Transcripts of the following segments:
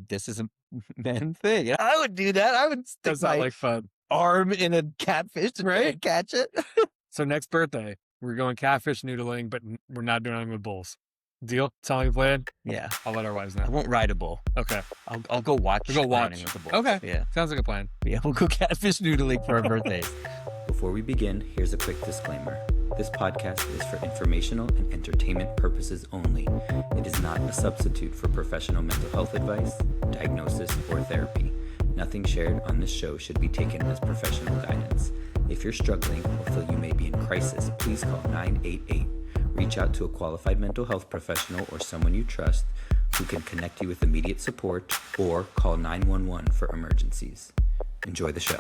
this is a man thing. And I would do that. I would stick Does not like fun. arm in a catfish to try and catch it. So next birthday, we're going catfish noodling, but we're not doing anything with bulls. Deal? Sound like a plan? Yeah. I'll let our wives I know. won't ride a bull. Okay. I'll go watch. We'll go watch. training with the bulls. Okay. Yeah. Sounds like a plan. Yeah. We'll go catfish noodling for our birthdays. Before we begin, here's a quick disclaimer. This podcast is for informational and entertainment purposes only. It is not a substitute for professional mental health advice, diagnosis, or therapy. Nothing shared on this show should be taken as professional guidance. If you're struggling or feel you may be in crisis, please call 988. Reach out to a qualified mental health professional or someone you trust who can connect you with immediate support, or call 911 for emergencies. Enjoy the show.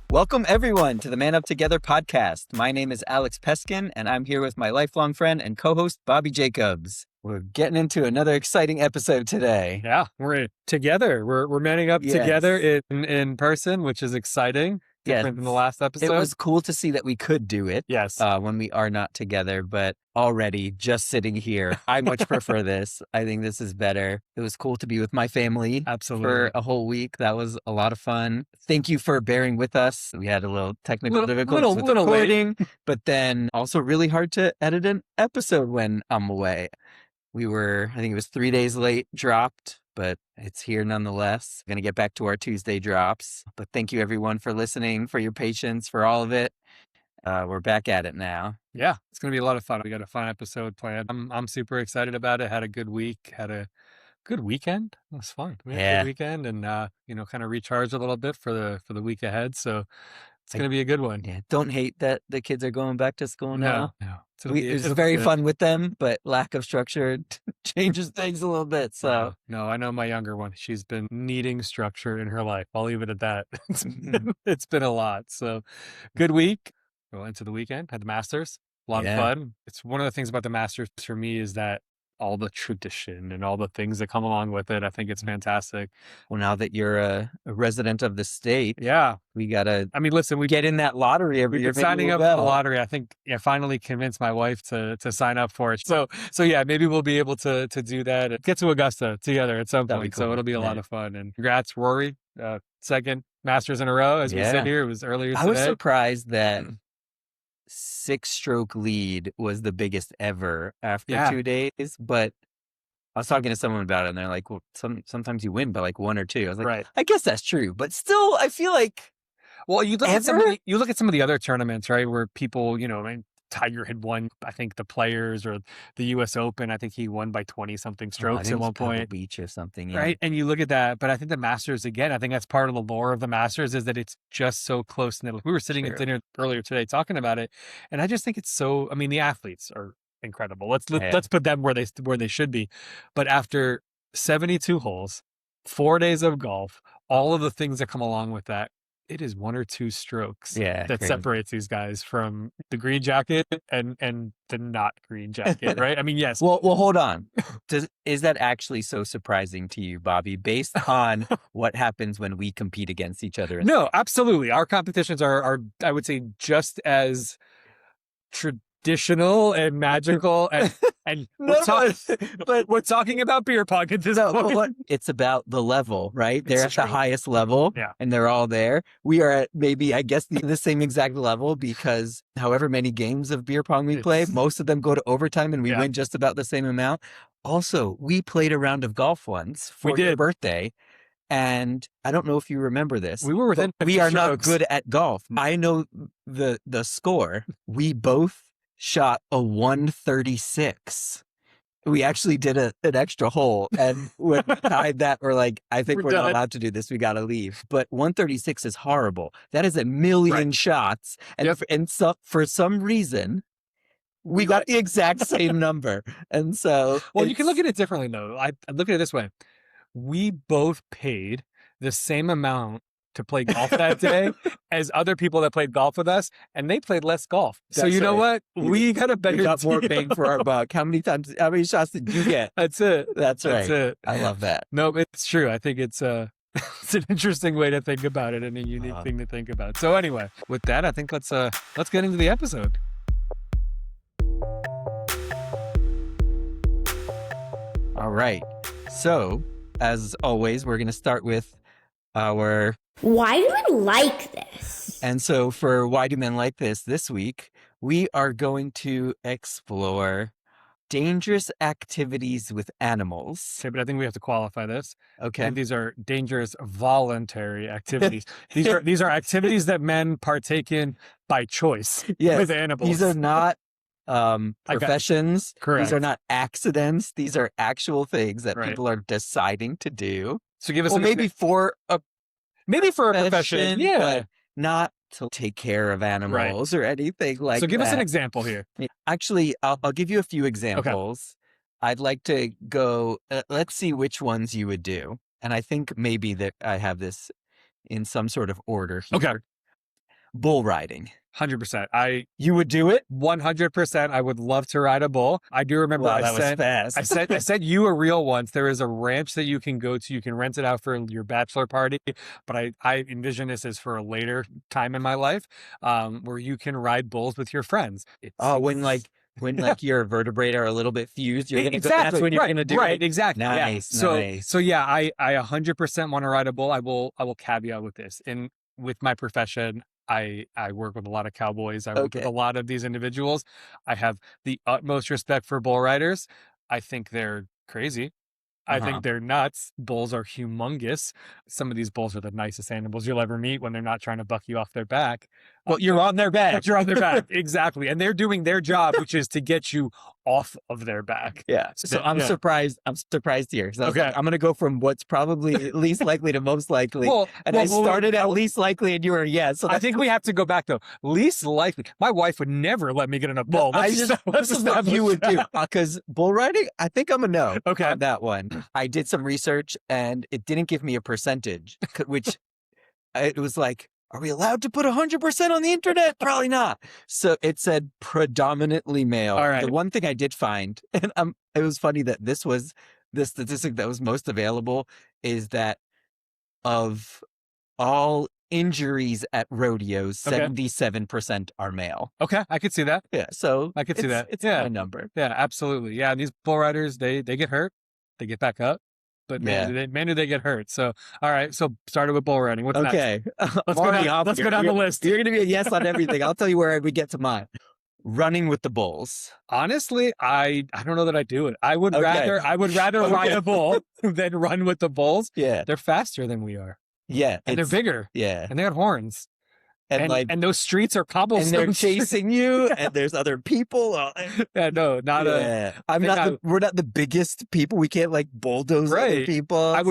Welcome, everyone, to the Man Up Together podcast. My name is Alex Peskin, and I'm here with my lifelong friend and co-host, Bobby Jacobs. We're getting into another exciting episode today. Yeah, we're together. We're manning up together in person, which is exciting. Different than the last episode. It was cool to see that we could do it. Yes. When we are not together, but already just sitting here, I much prefer this. I think this is better. It was cool to be with my family. Absolutely. For a whole week. That was a lot of fun. Thank you for bearing with us. We had a little technical difficulties with recording, but then also really hard to edit an episode when I'm away. I think it was 3 days late dropped, but it's here nonetheless. Going to get back to our Tuesday drops. But thank you, everyone, for listening, for your patience, for all of it. We're back at it now. Yeah, it's going to be a lot of fun. We got a fun episode planned. I'm super excited about it. Had a good week. Had a good weekend. It was fun. We had a good weekend and, kind of recharge a little bit for the week ahead. So it's going to be a good one. Yeah. Don't hate that the kids are going back to school now. No. It was very fun with them, but lack of structure changes things a little bit. So no, I know my younger one. She's been needing structure in her life. I'll leave it at that. It's been a lot. So good week. Go into the weekend. Had the Masters. A lot of fun. It's one of the things about the Masters for me is that all the tradition and all the things that come along with it. I think it's fantastic. Well, now that you're a resident of the state, we gotta. I mean, listen, we get in that lottery every year. Signing up for the lottery. I think I finally convinced my wife to sign up for it. So yeah, maybe we'll be able to do that and get to Augusta together at some point. Cool. So it'll be a lot of fun. And congrats, Rory, second Masters in a row. As we sit here, it was earlier today. I was surprised that 6-stroke lead was the biggest ever after 2 days, but I was talking to someone about it and they're like, well, sometimes you win by like 1 or 2. I was like, right. I guess that's true, but still I feel like, well, you look at some of the other tournaments, right, where people, Tiger had won, I think, the Players or the U.S. Open. I think he won by 20-something strokes at one point. Pebble Beach or something. Right, and you look at that, but I think the Masters, again, I think that's part of the lore of the Masters is that it's just so close. And we were sitting at dinner earlier today talking about it, and I just think it's so, I mean, the athletes are incredible. Let's put them where they should be. But after 72 holes, 4 days of golf, all of the things that come along with that, it is 1 or 2 strokes that separates these guys from the green jacket and the not green jacket, right? I mean, yes. Well, hold on. Is that actually so surprising to you, Bobby, based on what happens when we compete against each other? No, absolutely. Our competitions are I would say, just as traditional and magical and but we're talking about beer pong at this point. It's about the level, right? They're at the highest level and they're all there. We are at maybe, I guess, the same exact level because however many games of beer pong we play, most of them go to overtime and we win just about the same amount. Also, we played a round of golf once for your birthday. And I don't know if you remember this. We were within 50 We are strokes. not good at golf. I know the score. We both shot a 136. We actually did an extra hole and when we tied that, we're like, I think we're not allowed to do this. We got to leave. But 136 is horrible. That is a million shots. And so for some reason, we got the exact same number. And so. Well, you can look at it differently though. I look at it this way. We both paid the same amount to play golf that day as other people that played golf with us, and they played less golf. So you know what? We got a better we got more bang for our buck. How many shots did you get? That's it. That's right. That's it. I love that. No, it's true. I think it's it's an interesting way to think about it and a unique thing to think about. So anyway, with that, I think let's get into the episode. All right. So as always, we're going to start with our... Why do men like this? And so for Why Do Men Like This week, we are going to explore dangerous activities with animals. Okay, but I think we have to qualify this. I Okay. think these are dangerous voluntary activities. These are activities that men partake in by choice Yes, with animals. these are not professions. Correct. These are not accidents. These are actual things that Right. people are deciding to do. So give us Well, maybe for a profession, yeah. but not to take care of animals or anything like that. So give us an example here. Actually, I'll give you a few examples. I'd like to go, let's see which ones you would do. And I think maybe that I have this in some sort of order here. Okay. Bull riding. 100%. You would do it? 100%. I would love to ride a bull. I do remember Wow, that was fast. I sent you a reel once. There is a ranch that you can go to. You can rent it out for your bachelor party. But I envision this as for a later time in my life, where you can ride bulls with your friends. When your vertebrae are a little bit fused, you're gonna exactly. that's when you're gonna do right, it. exactly. Nice, yeah. nice. So yeah, I 100% want to ride a bull. I will caveat with this. With my profession, I work with a lot of cowboys. I work with a lot of these individuals. I have the utmost respect for bull riders. I think they're crazy. I think they're nuts. Bulls are humongous. Some of these bulls are the nicest animals you'll ever meet when they're not trying to buck you off their back. Well, you're on their back. But you're on their back. Exactly. And they're doing their job, which is to get you off of their back. Yeah. So I'm surprised. I'm surprised here. So I'm going to go from what's probably least likely to most likely. I started at least likely and you were yes. So I think we have to go back though. Least likely. My wife would never let me get in a bull. This is what you would do. Because bull riding, I think I'm a no on that one. I did some research and it didn't give me a percentage, which it was like, are we allowed to put 100% on the internet? Probably not. So it said predominantly male. All right. The one thing I did find, and it was funny that this was the statistic that was most available, is that of all injuries at rodeos, 77% are male. Okay, I could see that. Yeah, so I could see that. It's a number. Yeah, absolutely. Yeah, these bull riders, they get hurt, they get back up. But man, do they get hurt. So, all right. So started with bull riding. What's next? Let's go down the list. You're going to be a yes on everything. I'll tell you where we get to mine. Running with the bulls. Honestly, I don't know that I do it. I would rather ride a bull than run with the bulls. Yeah. They're faster than we are. Yeah. And they're bigger. Yeah. And they got horns. And those streets are cobblestone. And they're chasing you, and there's other people. Yeah, no, not a. We're not the biggest people. We can't like bulldoze other people. I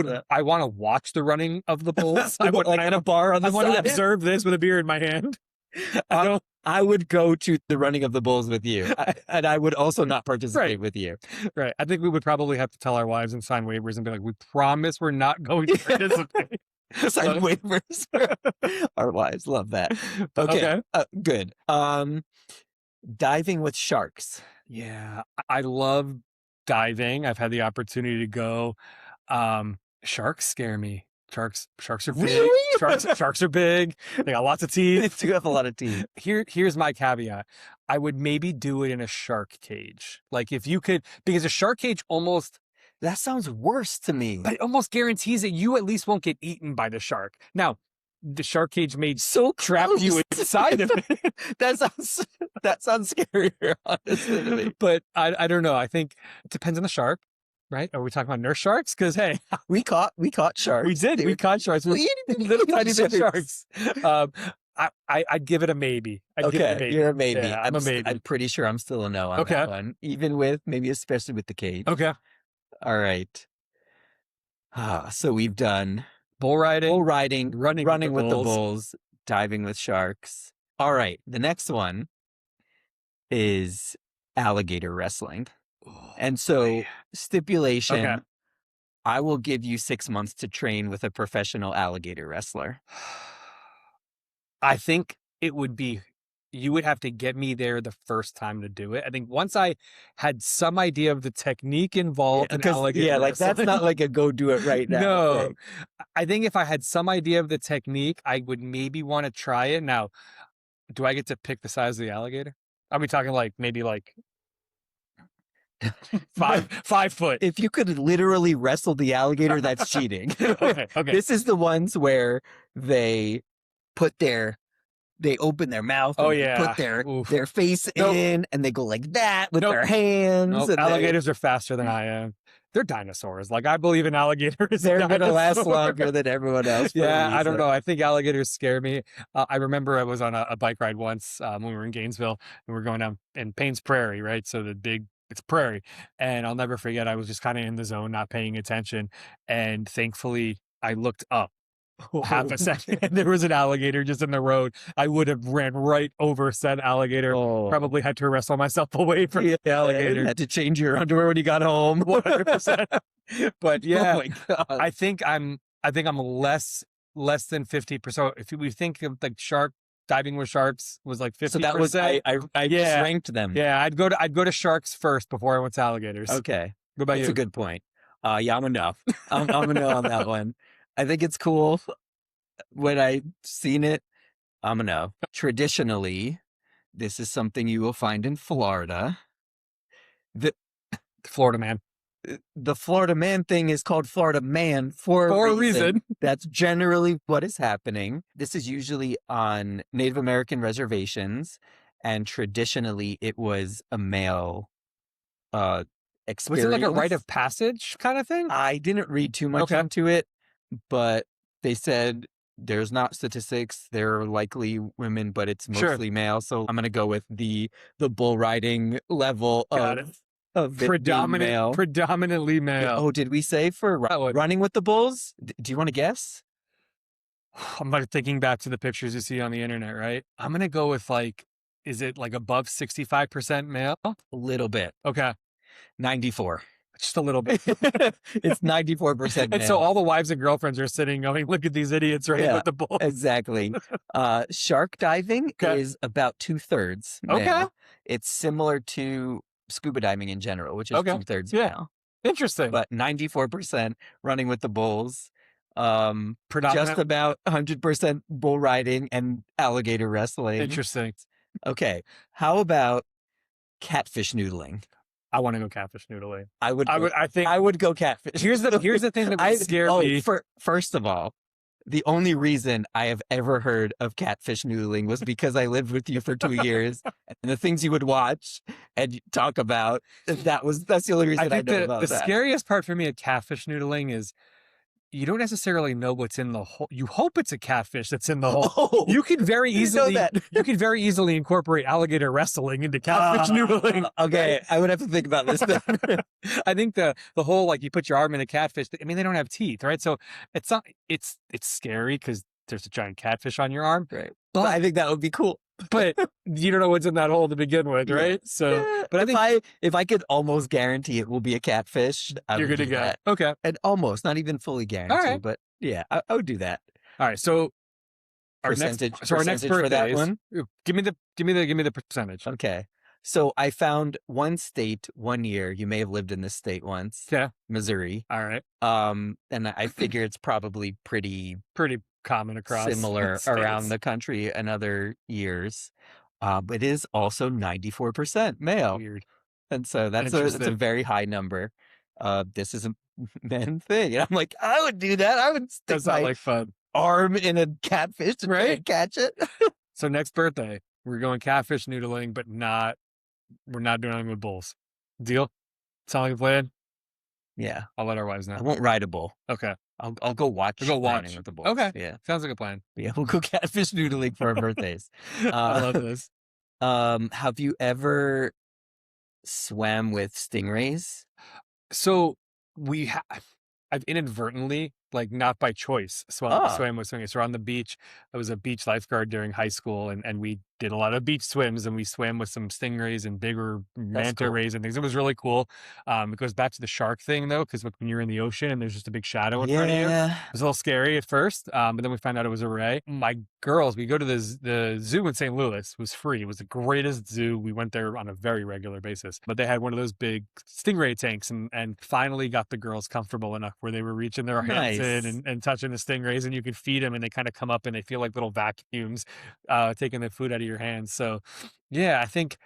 want to watch the running of the bulls. I would like at a bar on the side. I want to observe this with a beer in my hand. I would go to the running of the bulls with you, and I would also not participate with you. Right. I think we would probably have to tell our wives and sign waivers and be like, we promise we're not going to participate. Sign waivers. Our wives love that. Okay. Good. Diving with sharks. Yeah, I love diving. I've had the opportunity to go. Sharks scare me. Sharks are big. Really? Sharks are big. They got lots of teeth. They do have a lot of teeth. Here's my caveat. I would maybe do it in a shark cage. Like if you could, because a shark cage almost. That sounds worse to me. But it almost guarantees that you at least won't get eaten by the shark. Now, the shark cage may trap you inside of it. That sounds scarier, honestly, to me. But I don't know. I think it depends on the shark, right? Are we talking about nurse sharks? Because hey, we caught sharks. We did. We caught sharks. Little tiny sharks. I'd give it a maybe. You're a maybe. Yeah, I'm a maybe. I'm pretty sure I'm still a no on that one. Even with especially with the cage. Okay. All right. So we've done bull riding, running with the bulls, diving with sharks. All right. The next one is alligator wrestling. And so stipulation, I will give you 6 months to train with a professional alligator wrestler. I think it would be, you would have to get me there the first time to do it. I think once I had some idea of the technique involved in alligator wrestling, that's not like a go do it right now. No. Thing. I think if I had some idea of the technique, I would maybe want to try it. Now, do I get to pick the size of the alligator? Are we talking like maybe like 5 foot. If you could literally wrestle the alligator, that's cheating. Okay. This is the ones where they open their mouth and they put their face in and they go like that with their hands. And alligators are faster than I am. They're dinosaurs. Like, I believe an alligator is they're a going to last dinosaur. longer than everyone else. Yeah, I don't know. I think alligators scare me. I remember I was on a bike ride once when we were in Gainesville, and we were going down in Payne's Prairie, right? So it's prairie. And I'll never forget, I was just kind of in the zone, not paying attention. And thankfully, I looked up half a second and there was an alligator just in the road. I would have ran right over said alligator. Probably had to wrestle myself away from the alligator. You had to change your underwear when you got home. 100%. But yeah, oh my God. I think I'm less than 50%. If we think of like diving with sharks was like 50%. So that was I just ranked them. Yeah, I'd go to sharks first before I went to alligators. Okay. What about you? That's a good point. Yeah, I'm a no. I'm a no on that one. I think it's cool. When I seen it, I'm a no. Traditionally, this is something you will find in Florida. Florida man. The Florida man thing is called Florida man for a reason. That's generally what is happening. This is usually on Native American reservations, and traditionally it was a male experience. Was it like a rite of passage kind of thing? I didn't read too much into it, but they said there's not statistics. There are likely women, but it's mostly male. So I'm going to go with the bull riding level of predominantly male. Oh, did we say for running with the bulls? Do you want to guess? I'm like thinking back to the pictures you see on the internet, right? I'm going to go with is it like above 65% male? A little bit. Okay. 94. Just a little bit. It's 94% male. And so all the wives and girlfriends are sitting going, look at these idiots running with the bulls. Exactly. Shark diving is about 2/3 male. Okay. It's similar to scuba diving in general, which is 2/3 male. Interesting. But 94% running with the bulls. Just about 100% bull riding and alligator wrestling. Interesting. Okay. How about catfish noodling? I want to go catfish noodling. I would go catfish. Here's the thing that would scare me. First of all, the only reason I have ever heard of catfish noodling was because I lived with you for 2 years, and the things you would watch and talk about. That's the only reason I know about the that. scariest part for me at catfish noodling is you don't necessarily know what's in the hole. You hope it's a catfish that's in the hole. Oh, you can very easily know that. You can very easily incorporate alligator wrestling into catfish noodling. Okay, I would have to think about this then. I think the whole like you put your arm in a catfish. I mean, they don't have teeth, right? So it's not. It's scary because there's a giant catfish on your arm. Right. But I think that would be cool. But you don't know what's in that hole to begin with, right? So, but if I could almost guarantee it will be a catfish, you're good to go. That. Okay, and almost not even fully guaranteed, but yeah, I would do that. All right, so our percentage next birthday for that one. Give me the percentage. Okay, so I found one state 1 year. You may have lived in this state once. Yeah, Missouri. All right. And I figure it's probably pretty common across similar states. around the country and other years. But it is also 94% male. Weird. And so that's a very high number. This is a men thing. And I'm like, I would do that. I would stick my fun arm in a catfish to try and catch it. So next birthday, we're going catfish noodling, but we're not doing anything with bulls. Deal? Sound like a plan? Yeah. I'll let our wives know. I won't ride a bull. Okay. I'll go watch. We'll go watch with the bulls. Okay. Yeah. Sounds like a plan. Yeah. We'll go catfish noodling for our birthdays. I love this. Have you ever swam with stingrays? So I've inadvertently, like not by choice, swam with stingrays. So on the beach, I was a beach lifeguard during high school, and we did a lot of beach swims, and we swam with some stingrays and bigger manta rays and things. It was really cool. It goes back to the shark thing though, because when you're in the ocean and there's just a big shadow in front of you, it was a little scary at first, but then we found out it was a ray. My girls, we go to the zoo in St. Louis. It was free. It was the greatest zoo. We went there on a very regular basis, but they had one of those big stingray tanks, and finally got the girls comfortable enough where they were reaching their hands in and touching the stingrays, and you can feed them and they kind of come up and they feel like little vacuums taking the food out of your hands. So yeah, I think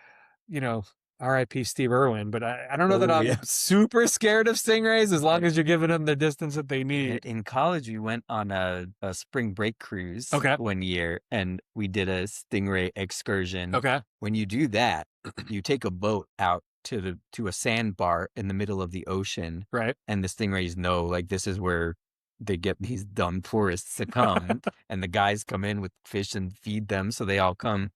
R.I.P. Steve Irwin, but I don't know that Oh, I'm yeah. super scared of stingrays as long as you're giving them the distance that they need. In college, we went on a spring break cruise Okay. one year, and we did a stingray excursion. Okay. When you do that, you take a boat out to a sandbar in the middle of the ocean, Right. and the stingrays know, like, this is where they get these dumb tourists to come, and the guys come in with fish and feed them, so they all come.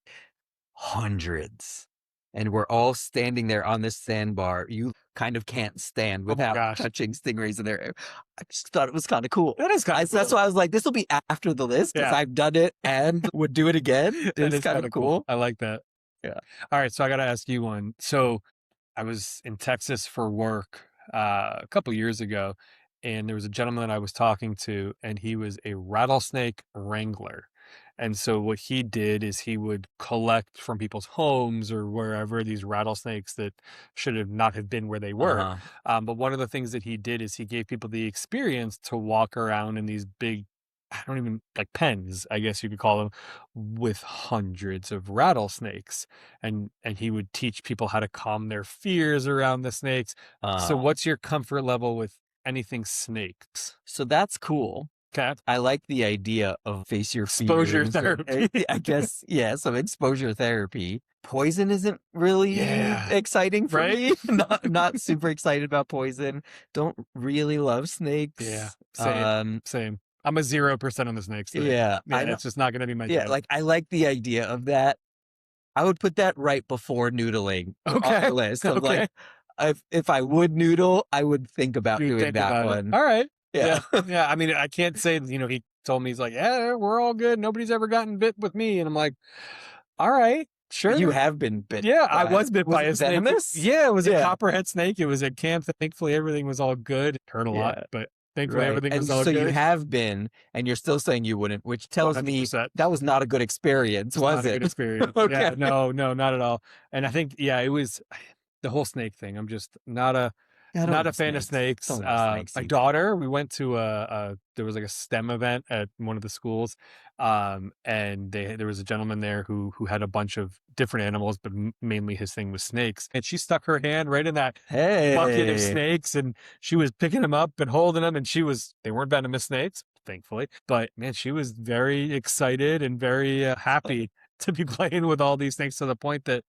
Hundreds. And we're all standing there on this sandbar. You kind of can't stand Oh my without gosh. touching stingrays in there. I just thought it was kind of cool. That is kind of That's why I was like, this will be after the list because Yeah. I've done it and would do it again. That It's is kind kind of of cool. I like that. Yeah. All right. So I got to ask you one. So I was in Texas for work a couple years ago, and there was a gentleman that I was talking to, and he was a rattlesnake wrangler. And so what he did is he would collect from people's homes or wherever these rattlesnakes that should have not have been where they were. Uh-huh. But one of the things that he did is he gave people the experience to walk around in these big, I don't even like pens, I guess you could call them, with hundreds of rattlesnakes. And he would teach people how to calm their fears around the snakes. So what's your comfort level with anything snakes? So that's cool. Okay. I like the idea of face your Exposure fears. therapy. I guess, yeah, some exposure therapy. Poison isn't really exciting for me. Not super excited about poison. Don't really love snakes. Yeah, same. I'm a 0% on the snakes today. Yeah, it's just not going to be my thing. like I like the idea of that. I would put that right before noodling on the list. Of like, if I would noodle, I would think about doing that one. All right. Yeah. I mean, I can't say, he told me, he's like, yeah, we're all good. Nobody's ever gotten bit with me. And I'm like, all right, sure. You have been bit. Yeah, I was bit by a snake. Venomous? Yeah, it was a copperhead snake. It was at camp. Thankfully, everything was all good. It hurt a lot, but thankfully everything was all so good. So you have been, and you're still saying you wouldn't, which tells 100%. me that was not a good experience, was it? Not a good experience. Okay. Yeah, no, not at all. And I think, it was the whole snake thing. I'm just not a fan of snakes. My daughter, we went to there was like a STEM event at one of the schools, and there was a gentleman there who had a bunch of different animals, but mainly his thing was snakes. And she stuck her hand right in that bucket of snakes, and she was picking them up and holding them, and they weren't venomous snakes, thankfully, but man, she was very excited and very happy to be playing with all these things, to the point that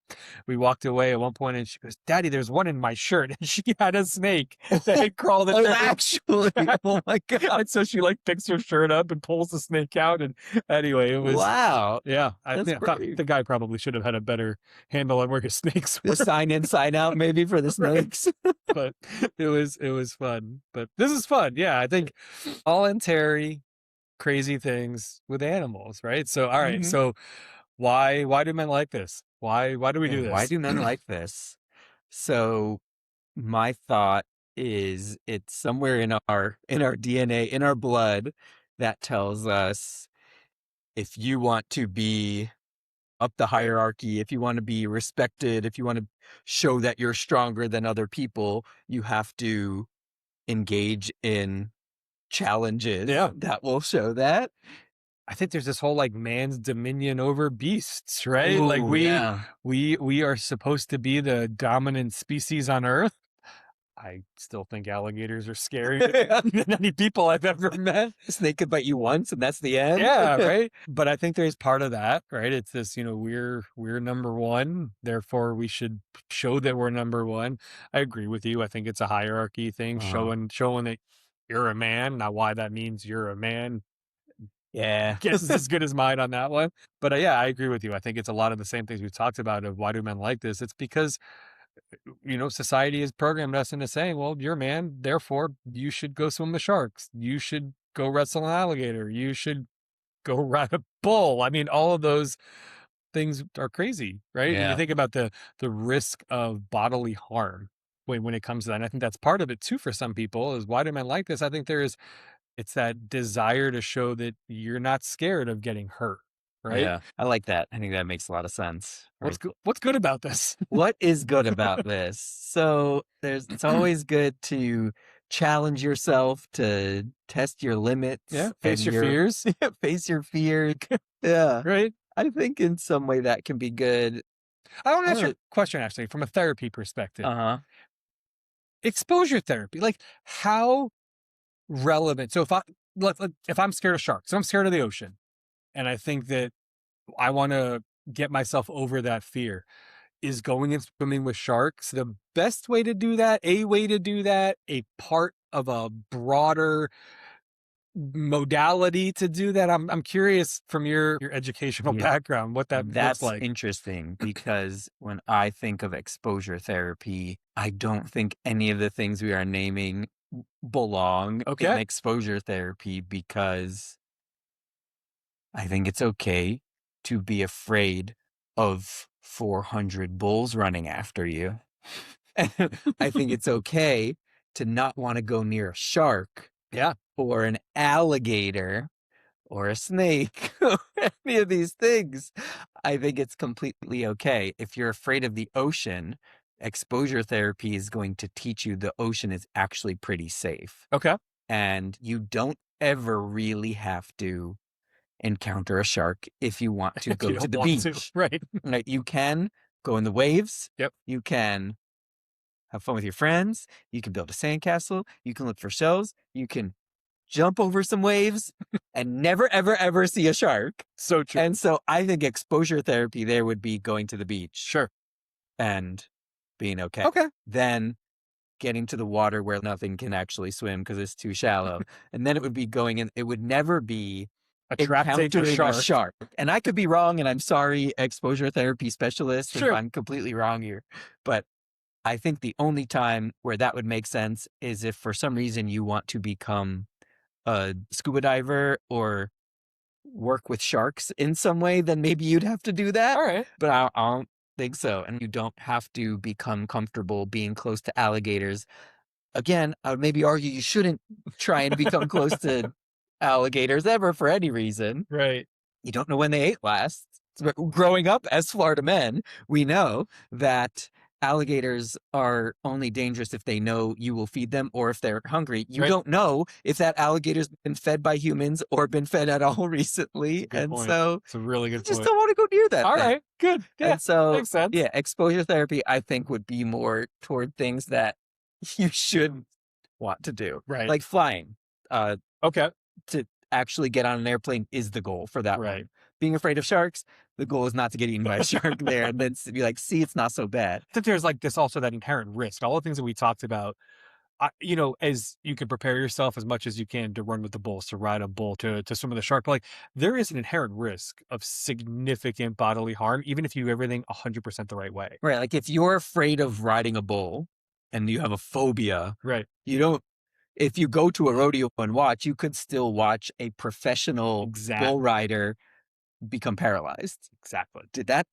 we walked away at one point and she goes, "Daddy, there's one in my shirt." And she had a snake that had crawled in there. Actually, oh my God. And so she picks her shirt up and pulls the snake out. And anyway, it was, wow. Yeah. I thought the guy probably should have had a better handle on where his snakes were. The sign in, sign out, maybe, for the snakes. But it was fun. But this is fun. Yeah. I think all in Terry, crazy things with animals, right? So, all right. So, why do men like this? Why do we do this? Why do men like this? So my thought is it's somewhere in our DNA, in our blood, that tells us if you want to be up the hierarchy, if you want to be respected, if you want to show that you're stronger than other people, you have to engage in challenges that will show that. I think there's this whole man's dominion over beasts, right? Ooh, we are supposed to be the dominant species on Earth. I still think alligators are scarier than any people I've ever met. A snake could bite you once and that's the end. Yeah, right. But I think there's part of that, right? It's this, we're number one, therefore we should show that we're number one. I agree with you. I think it's a hierarchy thing, showing that you're a man. Now, why that means you're a man, guess is as good as mine on that one. But I agree with you. I think it's a lot of the same things we've talked about of why do men like this. It's because society has programmed us into saying, well, you're a man, therefore you should go swim with sharks, you should go wrestle an alligator, you should go ride a bull. I mean, all of those things are crazy, right? And you think about the risk of bodily harm when it comes to that. And I think that's part of it too for some people, is why do men like this? I think it's that desire to show that you're not scared of getting hurt, right? Yeah, I like that. I think that makes a lot of sense. Right? What's good about this? What is good about this? So it's always good to challenge yourself, to test your limits. Yeah, face your fears. Face your fears. Yeah. Right. I think in some way that can be good. I want to ask you a question, actually, from a therapy perspective. Exposure therapy, like how relevant. So if I'm scared of sharks, so I'm scared of the ocean, and I think that I want to get myself over that fear, is going and swimming with sharks the best way to do that? A way to do that? A part of a broader modality to do that? I'm curious from your educational background what that looks like. That's interesting because when I think of exposure therapy, I don't think any of the things we are naming belong in exposure therapy, because I think it's okay to be afraid of 400 bulls running after you. I think it's okay to not want to go near a shark or an alligator or a snake or any of these things. I think it's completely okay. If you're afraid of the ocean, exposure therapy is going to teach you the ocean is actually pretty safe. Okay. And you don't ever really have to encounter a shark if you want to go to the beach. Right. You can go in the waves. Yep. You can have fun with your friends. You can build a sandcastle. You can look for shells. You can jump over some waves and never, ever, ever see a shark. So true. And so I think exposure therapy there would be going to the beach. Sure. And being okay. Okay. Then getting to the water where nothing can actually swim because it's too shallow. And then it would be going in. It would never be encountering a shark. And I could be wrong, and I'm sorry, exposure therapy specialist, if I'm completely wrong here. But I think the only time where that would make sense is if for some reason you want to become a scuba diver or work with sharks in some way, then maybe you'd have to do that. All right. But I don't think so. And you don't have to become comfortable being close to alligators. Again, I would maybe argue you shouldn't try and become close to alligators ever for any reason. Right. You don't know when they ate last. But growing up as Florida men, we know that alligators are only dangerous if they know you will feed them or if they're hungry. You don't know if that alligator's been fed by humans or been fed at all recently. Good point. So it's a really good you just don't want to go near that. All thing. right. Good. Yeah. And so, makes sense. Yeah, exposure therapy, I think, would be more toward things that you should want to do. Right. Like flying. Okay. To actually get on an airplane is the goal for that Right. one. Being afraid of sharks, the goal is not to get eaten by a shark there and then be like, see, it's not so bad. I think there's like this also that inherent risk. All the things that we talked about, as you can prepare yourself as much as you can to run with the bulls, to ride a bull, to swim with a shark, but like there is an inherent risk of significant bodily harm, even if you do everything 100% the right way. Right. Like if you're afraid of riding a bull and you have a phobia, right? If you go to a rodeo and watch, you could still watch a professional bull rider become paralyzed. Exactly.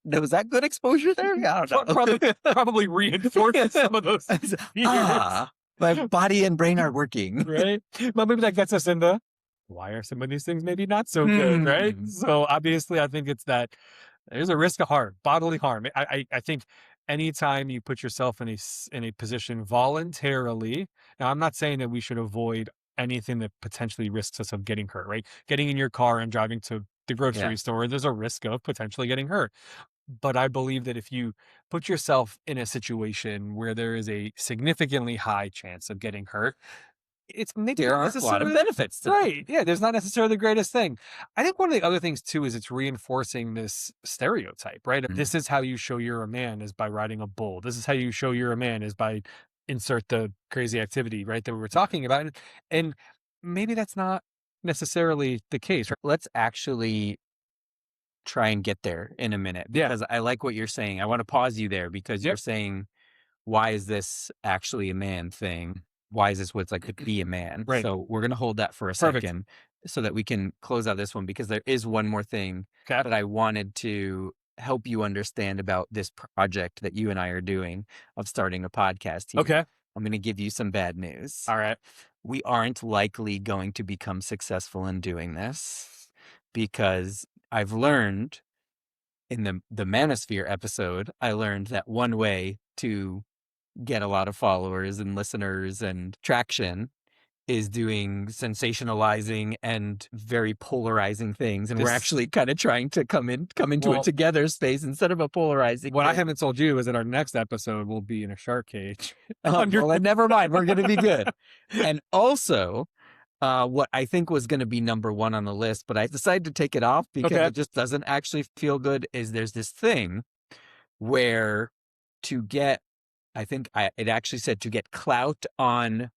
Was that good exposure there? I don't know. Probably reinforces some of those fears. My body and brain are working. Right? But maybe that gets us into why are some of these things maybe not so good, right? So obviously I think it's that there's a risk of harm, bodily harm. I think anytime you put yourself in a position voluntarily, now I'm not saying that we should avoid anything that potentially risks us of getting hurt, right? Getting in your car and driving to the grocery store, there's a risk of potentially getting hurt. But I believe that if you put yourself in a situation where there is a significantly high chance of getting hurt, it's maybe there are a lot of benefits to right. Yeah, there's not necessarily the greatest thing. I think one of the other things too is it's reinforcing this stereotype, right? This is how you show you're a man, is by riding a bull. This is how you show you're a man, is by insert the crazy activity, right, that we were talking about. And maybe that's not necessarily the case. Let's actually try and get there in a minute, because I like what you're saying. I want to pause you there because you're saying, why is this actually a man thing? Why is this what it's like to be a man? Right. So we're going to hold that for a second so that we can close out this one, because there is one more thing that I wanted to help you understand about this project that you and I are doing of starting a podcast here. Okay. I'm going to give you some bad news. All right. We aren't likely going to become successful in doing this, because I've learned in the Manosphere episode, I learned that one way to get a lot of followers and listeners and traction is doing sensationalizing and very polarizing things, and we're This- actually kind of trying to come into Well, a together space instead of a polarizing. What I thing. haven't told you is that our next episode will be in a shark cage. Well, then never mind. We're going to be good. And also, what I think was going to be number one on the list, but I decided to take it off because Okay. it just doesn't actually feel good, is there's this thing where to get, it actually said to get clout on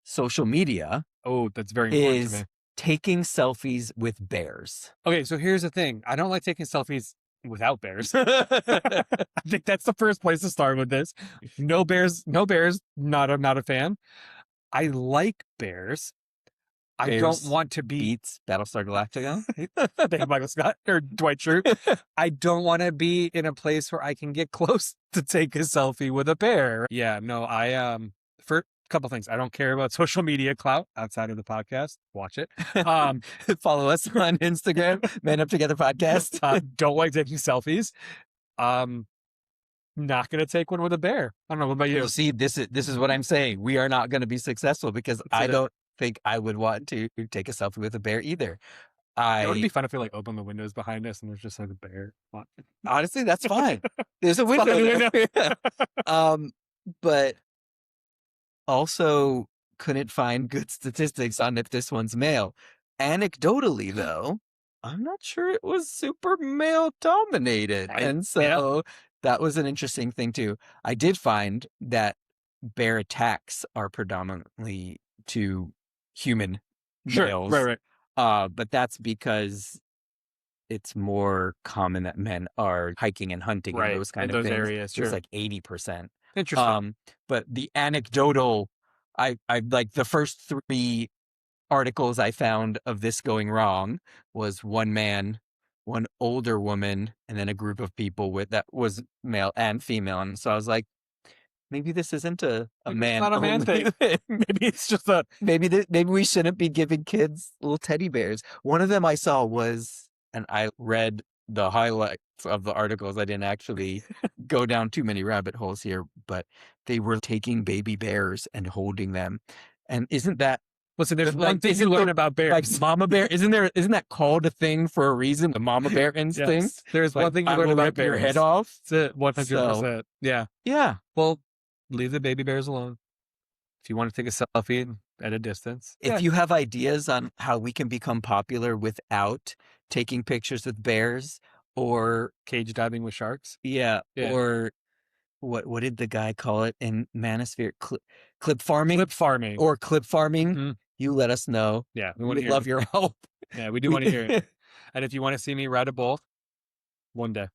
social media Oh, that's very important to is me. taking selfies with bears. Okay, so here's the thing. I don't like taking selfies without bears. I think that's the first place to start with this. No bears, not a fan. I like bears. I don't Bears want to be Beats Battlestar Galactica. Thank you, Michael Scott or Dwight Schrute. I don't want to be in a place where I can get close to take a selfie with a bear. Yeah, no, for a couple things. I don't care about social media clout outside of the podcast. Watch it. Follow us on Instagram, Man Up Together Podcast. Don't like taking selfies. Not gonna take one with a bear. I don't know. What about you? See, this is what I'm saying. We are not going to be successful because I don't think I would want to take a selfie with a bear either. It would be fun if we like open the windows behind us and there's just like a bear. Honestly, that's fine. There's a window there. But also couldn't find good statistics on if this one's male. Anecdotally, though, I'm not sure it was super male dominated. And so that was an interesting thing too. I did find that bear attacks are predominantly to human males. Right. But that's because it's more common that men are hiking and hunting in those kind of things. Areas. It's like 80%. Interesting. But the anecdotal, I like the first 3 articles I found of this going wrong was one man, one older woman, and then a group of people that was male and female. And so I was like, maybe this isn't a man. It's not a man thing. Maybe it's just a maybe we shouldn't be giving kids little teddy bears. One of them I saw was, and I read the highlights of the articles. I didn't actually go down too many rabbit holes here, but they were taking baby bears and holding them. And isn't that listen? There's one thing you learn about bears. like mama bear? Isn't that called a thing for a reason? The mama bear instinct. Yes. There's one thing you I learn will about rip bears. your head off. That's it. 100%. Yeah. Yeah. Well, leave the baby bears alone. If you want to take a selfie at a distance. If you have ideas on how we can become popular without taking pictures with bears or cage diving with sharks. Yeah. Or what did the guy call it in Manosphere? Clip farming? Clip farming. Or clip farming. You let us know. Yeah. We love your help. Yeah, we do want to hear it. And if you want to see me ride a bull, one day.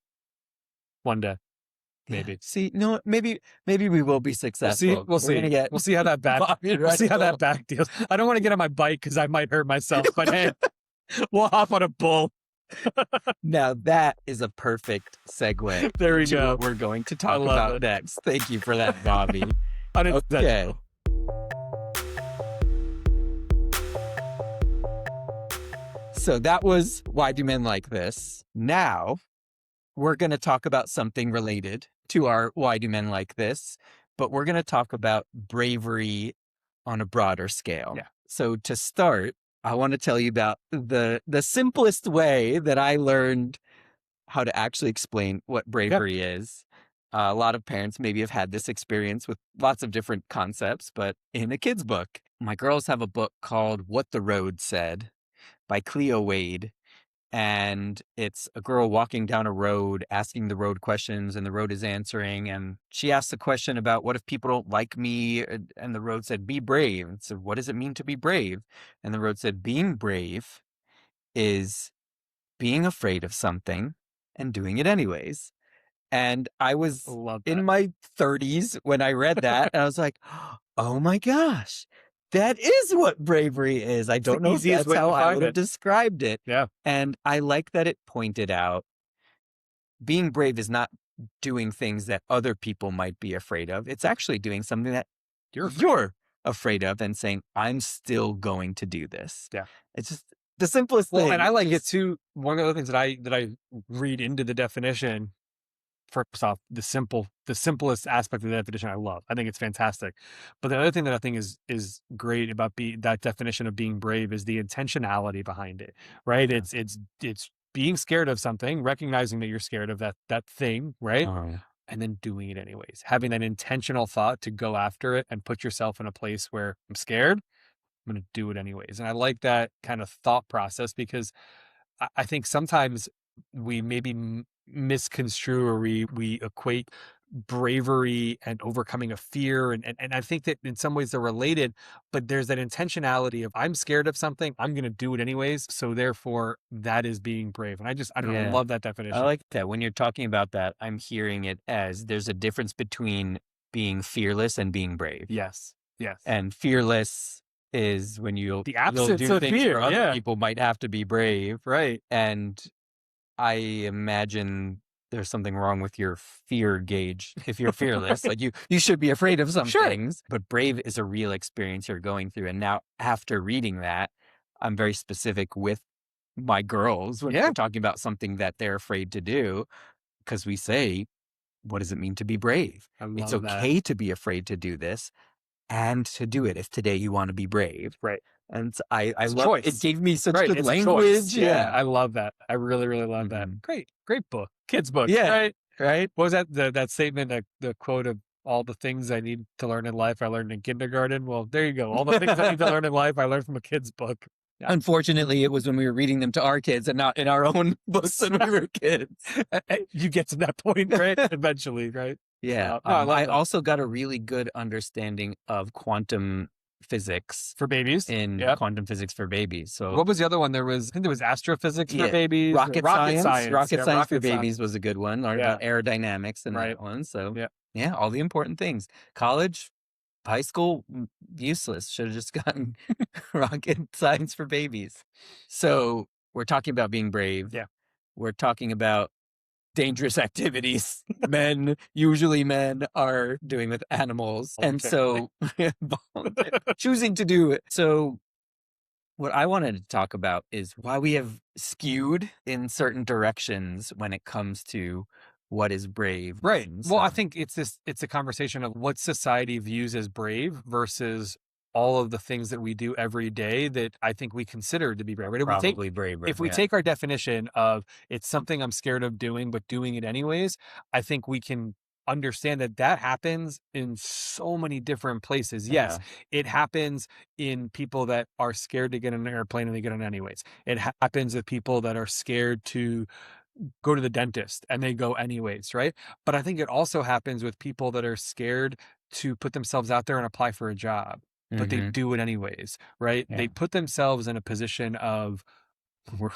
Maybe. Yeah. See, no, maybe we will be successful. We'll see. We'll see how that back. We'll see how that back deals. I don't want to get on my bike because I might hurt myself. But hey, we'll hop on a bull. Now that is a perfect segue. There we go. What we're going to talk about next. Thank you for that, Bobby. Okay. So that was Why Do Men Like This? Now we're going to talk about something related to our Why Do Men Like This, but we're going to talk about bravery on a broader scale. Yeah. So to start, I want to tell you about the simplest way that I learned how to actually explain what bravery is. A lot of parents maybe have had this experience with lots of different concepts, but in a kid's book, my girls have a book called What the Road Said by Cleo Wade. And it's a girl walking down a road, asking the road questions, and the road is answering. And she asked a question about, what if people don't like me? And the road said, be brave. And so what does it mean to be brave? And the road said, being brave is being afraid of something and doing it anyways. And I was in my 30s when I read that, and I was like, oh my gosh. That is what bravery is. I don't know if that's how I would have described it. Yeah. And I like that it pointed out being brave is not doing things that other people might be afraid of. It's actually doing something that you're afraid of and saying, I'm still going to do this. Yeah. It's just the simplest thing. And I like it too. One of the things that I read into the definition first off, the simplest aspect of the definition I love. I think it's fantastic. But the other thing that I think is great about that definition of being brave is the intentionality behind it, right? Yeah. It's being scared of something, recognizing that you're scared of that thing, right? Uh-huh. And then doing it anyways. Having that intentional thought to go after it and put yourself in a place where I'm scared, I'm going to do it anyways. And I like that kind of thought process because I think sometimes we maybe misconstrue or we equate bravery and overcoming a fear. And I think that in some ways they're related, but there's that intentionality of I'm scared of something, I'm going to do it anyways. So therefore that is being brave. And I don't know, Yeah. love that I definition. like that. When you're talking about that, I'm hearing it as there's a difference between being fearless and being brave. Yes. Yes. And fearless is when you'll The you'll absence do of things fear. where other Yeah. people might have to be brave. Right. And I imagine there's something wrong with your fear gauge if you're fearless. Like you should be afraid of some Sure. things, but brave is a real experience you're going through. And now after reading that, I'm very specific with my girls when Yeah. we're talking about something that they're afraid to do, because we say, what does it mean to be brave? I love It's that. okay to be afraid to do this and to do it if today you want to be brave. Right. And I It's a love choice. it. Gave me such Right. good It's a choice. language. Yeah. I love that. I really, really love that. Mhm. Great book. Kids book. Yeah. Right. Right. What was that statement, the quote of all the things I need to learn in life I learned in kindergarten? Well, there you go. All the things I need to learn in life I learned from a kid's book. Yeah. Unfortunately, it was when we were reading them to our kids and not in our own books when we were kids. You get to that point, right? Eventually, right? Yeah. No, I love I that. also got a really good understanding of quantum physics For babies. in Yep. quantum physics for babies. So What was the other one? I think there was astrophysics for Yeah. babies. rocket science. Rocket Yeah, science for rocket babies was a good one. Learned Yeah. about aerodynamics in Right. that one. So Yeah. yeah, all the important things. College, high school, useless. Should have just gotten rocket science for babies. So we're talking about being brave. Yeah. We're talking about dangerous activities usually men are doing with animals. And so choosing to do it. So what I wanted to talk about is why we have skewed in certain directions when it comes to what is brave. Right. And Well, I so- think it's a conversation of what society views as brave versus all of the things that we do every day that I think we consider to be brave. Right? probably braver. If we yeah. take our definition of it's something I'm scared of doing, but doing it anyways, I think we can understand that happens in so many different places. Yes, it happens in people that are scared to get on an airplane and they get on anyways. It happens with people that are scared to go to the dentist and they go anyways, right? But I think it also happens with people that are scared to put themselves out there and apply for a job, but they Mhm. do it anyways, right? Yeah. They put themselves in a position of we're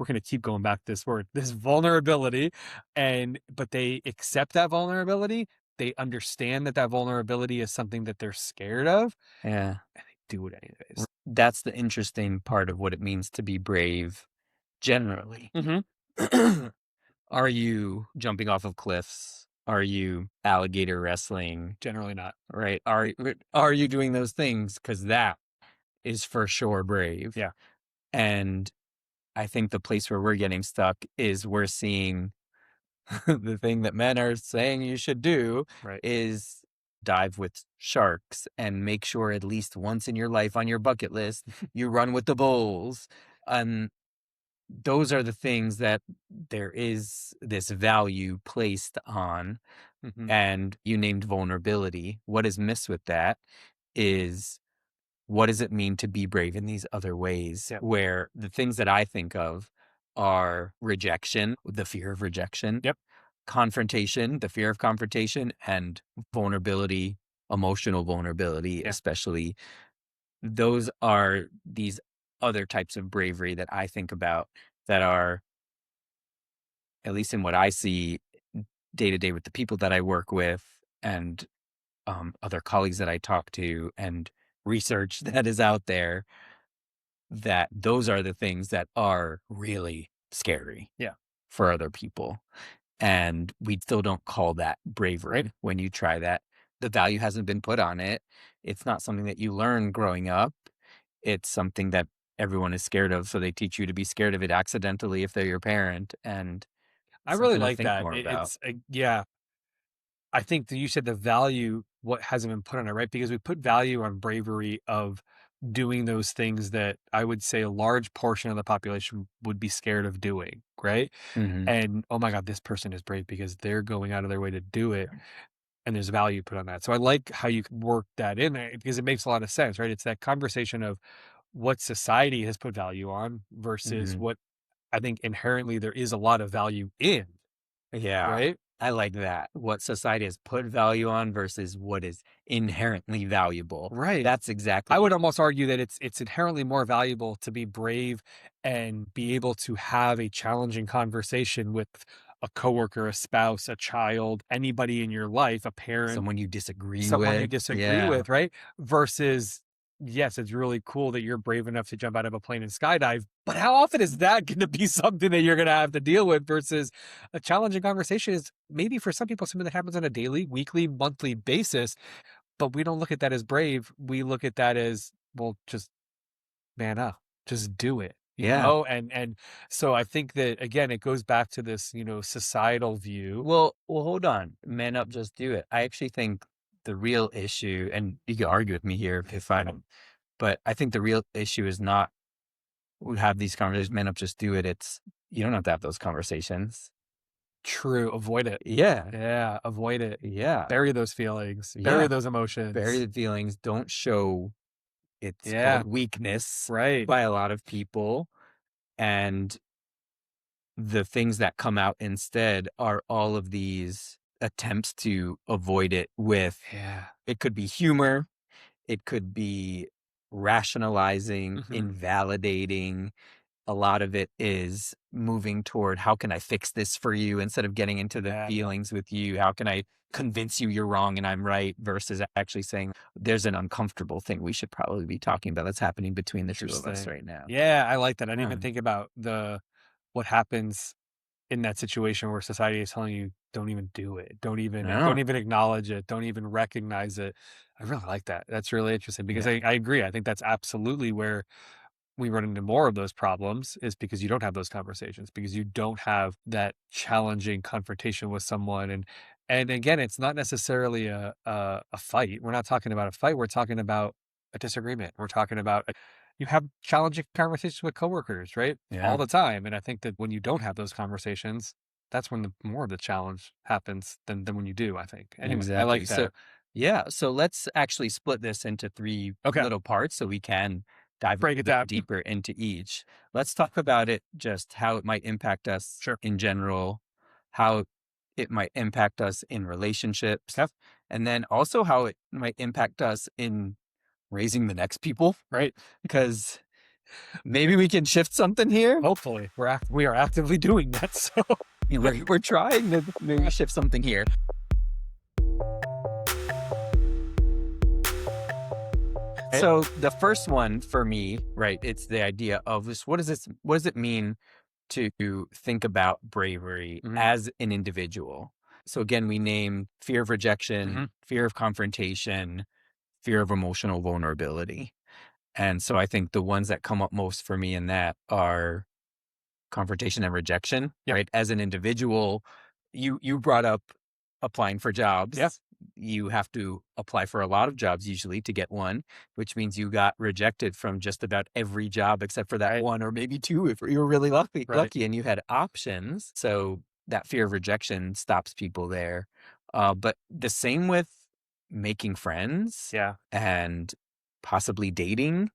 going to keep going back to this word, this vulnerability, but they accept that vulnerability. They understand that vulnerability is something that they're scared of, Yeah. and they do it anyways. That's the interesting part of what it means to be brave generally. Mm-hmm. Are you jumping off of cliffs? Are you alligator wrestling? Generally not. Right? Are you doing those things? Because that is for sure brave. Yeah. And I think the place where we're getting stuck is we're seeing the thing that men are saying you should do Right. is dive with sharks and make sure at least once in your life on your bucket list you run with the bulls. Those are the things that there is this value placed on. Mm-hmm. And you named vulnerability. What is missed with that is what does it mean to be brave in these other ways? Yep. Where the things that I think of are rejection, the fear of rejection, Yep. confrontation, the fear of confrontation, and vulnerability, emotional vulnerability, Yeah. especially. Those are these other types of bravery that I think about that are, at least in what I see day to day with the people that I work with and other colleagues that I talk to and research that is out there, that those are the things that are really scary Yeah. for other people. And we still don't call that bravery. Right. When you try that. The value hasn't been put on it. It's not something that you learn growing up. It's something that everyone is scared of. So they teach you to be scared of it accidentally if they're your parent. And I really something to like think that. more about. Yeah. I think that you said the value, what hasn't been put on it, right? Because we put value on bravery of doing those things that I would say a large portion of the population would be scared of doing, right? Hmm. And oh my God, this person is brave because they're going out of their way to do it. And there's value put on that. So I like how you work that in there because it makes a lot of sense, right? It's that conversation of what society has put value on versus Hmm. what I think inherently there is a lot of value in, Yeah, right? I like that. What society has put value on versus what is inherently valuable. Right. That's exactly I would almost argue that it's inherently more valuable to be brave and be able to have a challenging conversation with a coworker, a spouse, a child, anybody in your life, a parent, someone you disagree someone you with. disagree Yeah. with, right? Versus, yes, it's really cool that you're brave enough to jump out of a plane and skydive, but how often is that going to be something that you're going to have to deal with versus a challenging conversation is maybe for some people something that happens on a daily, weekly, monthly basis, but we don't look at that as brave. We look at that as, well, just man up, just do it, Yeah. And so I think that again, it goes back to this, societal view. Well, hold on. Man up, just do it. I actually think the real issue, and you can argue with me here if I don't, but I think the real issue is not we have these conversations, man up, just do it. It's you don't have to have those conversations. True, avoid it. Yeah. Yeah, avoid it. Yeah. Bury those feelings, bury Yeah. those emotions. Bury the feelings. Don't show it's Yeah, called weakness right. by a lot of people. And the things that come out instead are all of these attempts to avoid it with Yeah. it could be humor, it could be rationalizing, Mhm. invalidating. A lot of it is moving toward how can I fix this for you instead of getting into the Yeah. feelings with you. How can I convince you you're wrong and I'm right versus actually saying there's an uncomfortable thing we should probably be talking about that's happening between the two of us Interesting. right now. Yeah, I like that. I didn't even Yeah. think about what happens in that situation where society is telling you, "Don't even do it. Don't No. even acknowledge it. Don't even recognize it." I really like that. That's really interesting because Yeah. I agree. I think that's absolutely where we run into more of those problems is because you don't have those conversations, because you don't have that challenging confrontation with someone. And again, it's not necessarily a fight. We're not talking about a fight. We're talking about a disagreement. We're talking about you have challenging conversations with coworkers, right? All Yeah. the time. And I think that when you don't have those conversations, that's when the more of the challenge happens than when you do, I think. Anyway, I Exactly. like So, that. yeah. So let's actually split this into three Okay. little parts so we can dive a Break little it bit down. deeper into each. Let's talk about it, just how it might impact us Sure. in general, how it might impact us in relationships, Okay. and then also how it might impact us in raising the next people, Right. because maybe we can shift something here. Hopefully we are actively doing that. So We're trying to maybe shift something here. So the first one for me, right, it's the idea of this, what does it mean to think about bravery Mhm. as an individual? So again, we name fear of rejection, Mhm. fear of confrontation, fear of emotional vulnerability. And so I think the ones that come up most for me in that are confrontation and rejection, Yep. right? As an individual, you brought up applying for jobs. Yeah. You have to apply for a lot of jobs usually to get one, which means you got rejected from just about every job except for that Right. one or maybe two if you were really lucky, Right. lucky and you had options. So that fear of rejection stops people there. But the same with making friends Yeah. and possibly dating.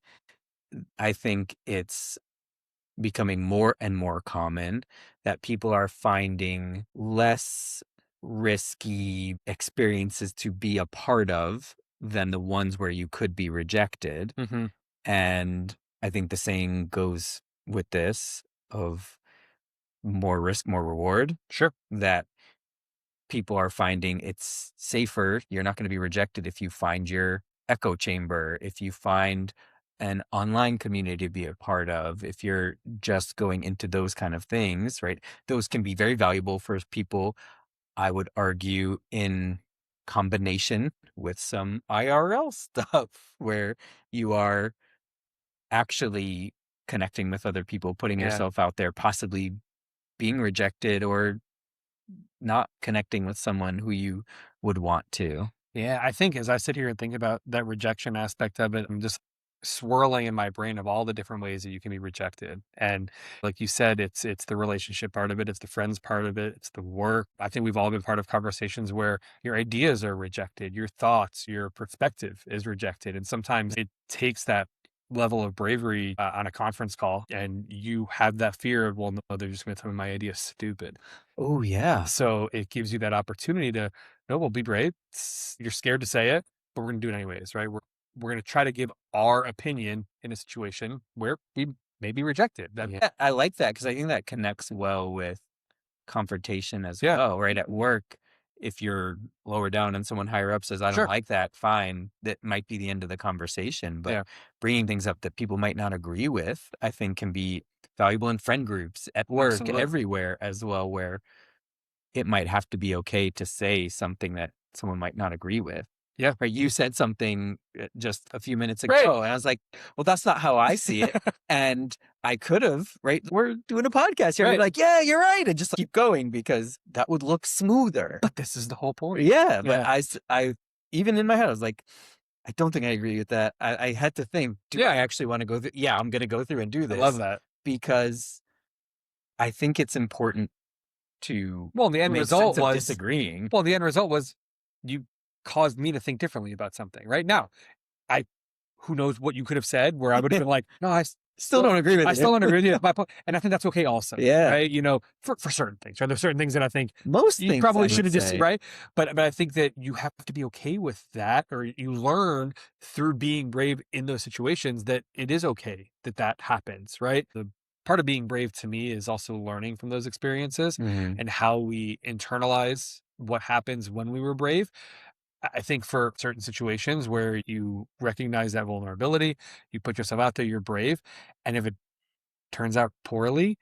I think it's becoming more and more common that people are finding less risky experiences to be a part of than the ones where you could be rejected. Mhm. And I think the saying goes with this of more risk, more reward, Sure. that people are finding it's safer. You're not going to be rejected if you find your echo chamber, if you find an online community to be a part of, if you're just going into those kind of things, right? Those can be very valuable for people, I would argue, in combination with some IRL stuff where you are actually connecting with other people, putting Yeah. yourself out there, possibly being rejected or not connecting with someone who you would want to. Yeah, I think as I sit here and think about that rejection aspect of it, I'm just swirling in my brain of all the different ways that you can be rejected. And like you said, it's the relationship part of it, it's the friends part of it, it's the work. I think we've all been part of conversations where your ideas are rejected, your thoughts, your perspective is rejected. And sometimes it takes that level of bravery on a conference call, and you have that fear of, well, no, they're just going to tell me my idea is stupid. Oh, yeah. So it gives you that opportunity to, no, we'll be brave. You're scared to say it, but we're going to do it anyways, right? We're going to try to give our opinion in a situation where we may be rejected. Yeah, I like that because I think that connects well with confrontation as Yeah. well, right? At work, if you're lower down and someone higher up says, I don't Sure. like that, fine. That might be the end of the conversation. But Yeah. bringing things up that people might not agree with, I think can be valuable in friend groups, at work, Absolutely. everywhere as well, where it might have to be okay to say something that someone might not agree with. Yeah. Right. You said something just a few minutes ago, Right. and I was like, well, that's not how I see it. And I could have, right? We're doing a podcast here. Right. I'd be like, yeah, you're right. And just keep going because that would look smoother. But this is the whole point. Yeah. But Yeah. I, even in my head, I was like, I don't think I agree with that. I had to think, do Yeah. I actually want to go through? Yeah, I'm going to go through and do I this. love that. Because I think it's important to Well, the end make result sense of was disagreeing. Well, the end result was you caused me to think differently about something. Right now, who knows what you could have said where I would have been like, no, I Still don't agree with I you. still don't agree with you. My point, and I think that's okay also. Yeah. Right. You know, for certain things, right? There's certain things that I think Most you things probably I should have would just, say. right. But I think that you have to be okay with that, or you learn through being brave in those situations that it is okay that that happens. Right. The part of being brave to me is also learning from those experiences Mhm. and how we internalize what happens when we were brave. I think for certain situations where you recognize that vulnerability, you put yourself out there, you're brave. And if it turns out poorly,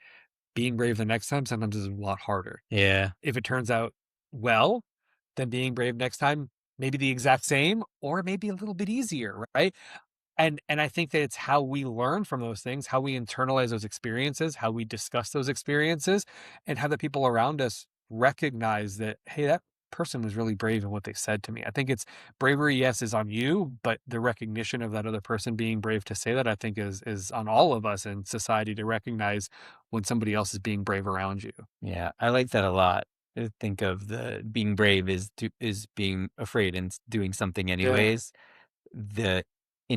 being brave the next time sometimes is a lot harder. Yeah. If it turns out well, then being brave next time, maybe the exact same, or maybe a little bit easier, right? And I think that it's how we learn from those things, how we internalize those experiences, how we discuss those experiences, and how the people around us recognize that, hey, that person was really brave in what they said to me. I think it's bravery, yes, is on you, but the recognition of that other person being brave to say that, I think is on all of us in society to recognize when somebody else is being brave around you. Yeah. I like that a lot. I think of the being brave is being afraid and doing something anyways. The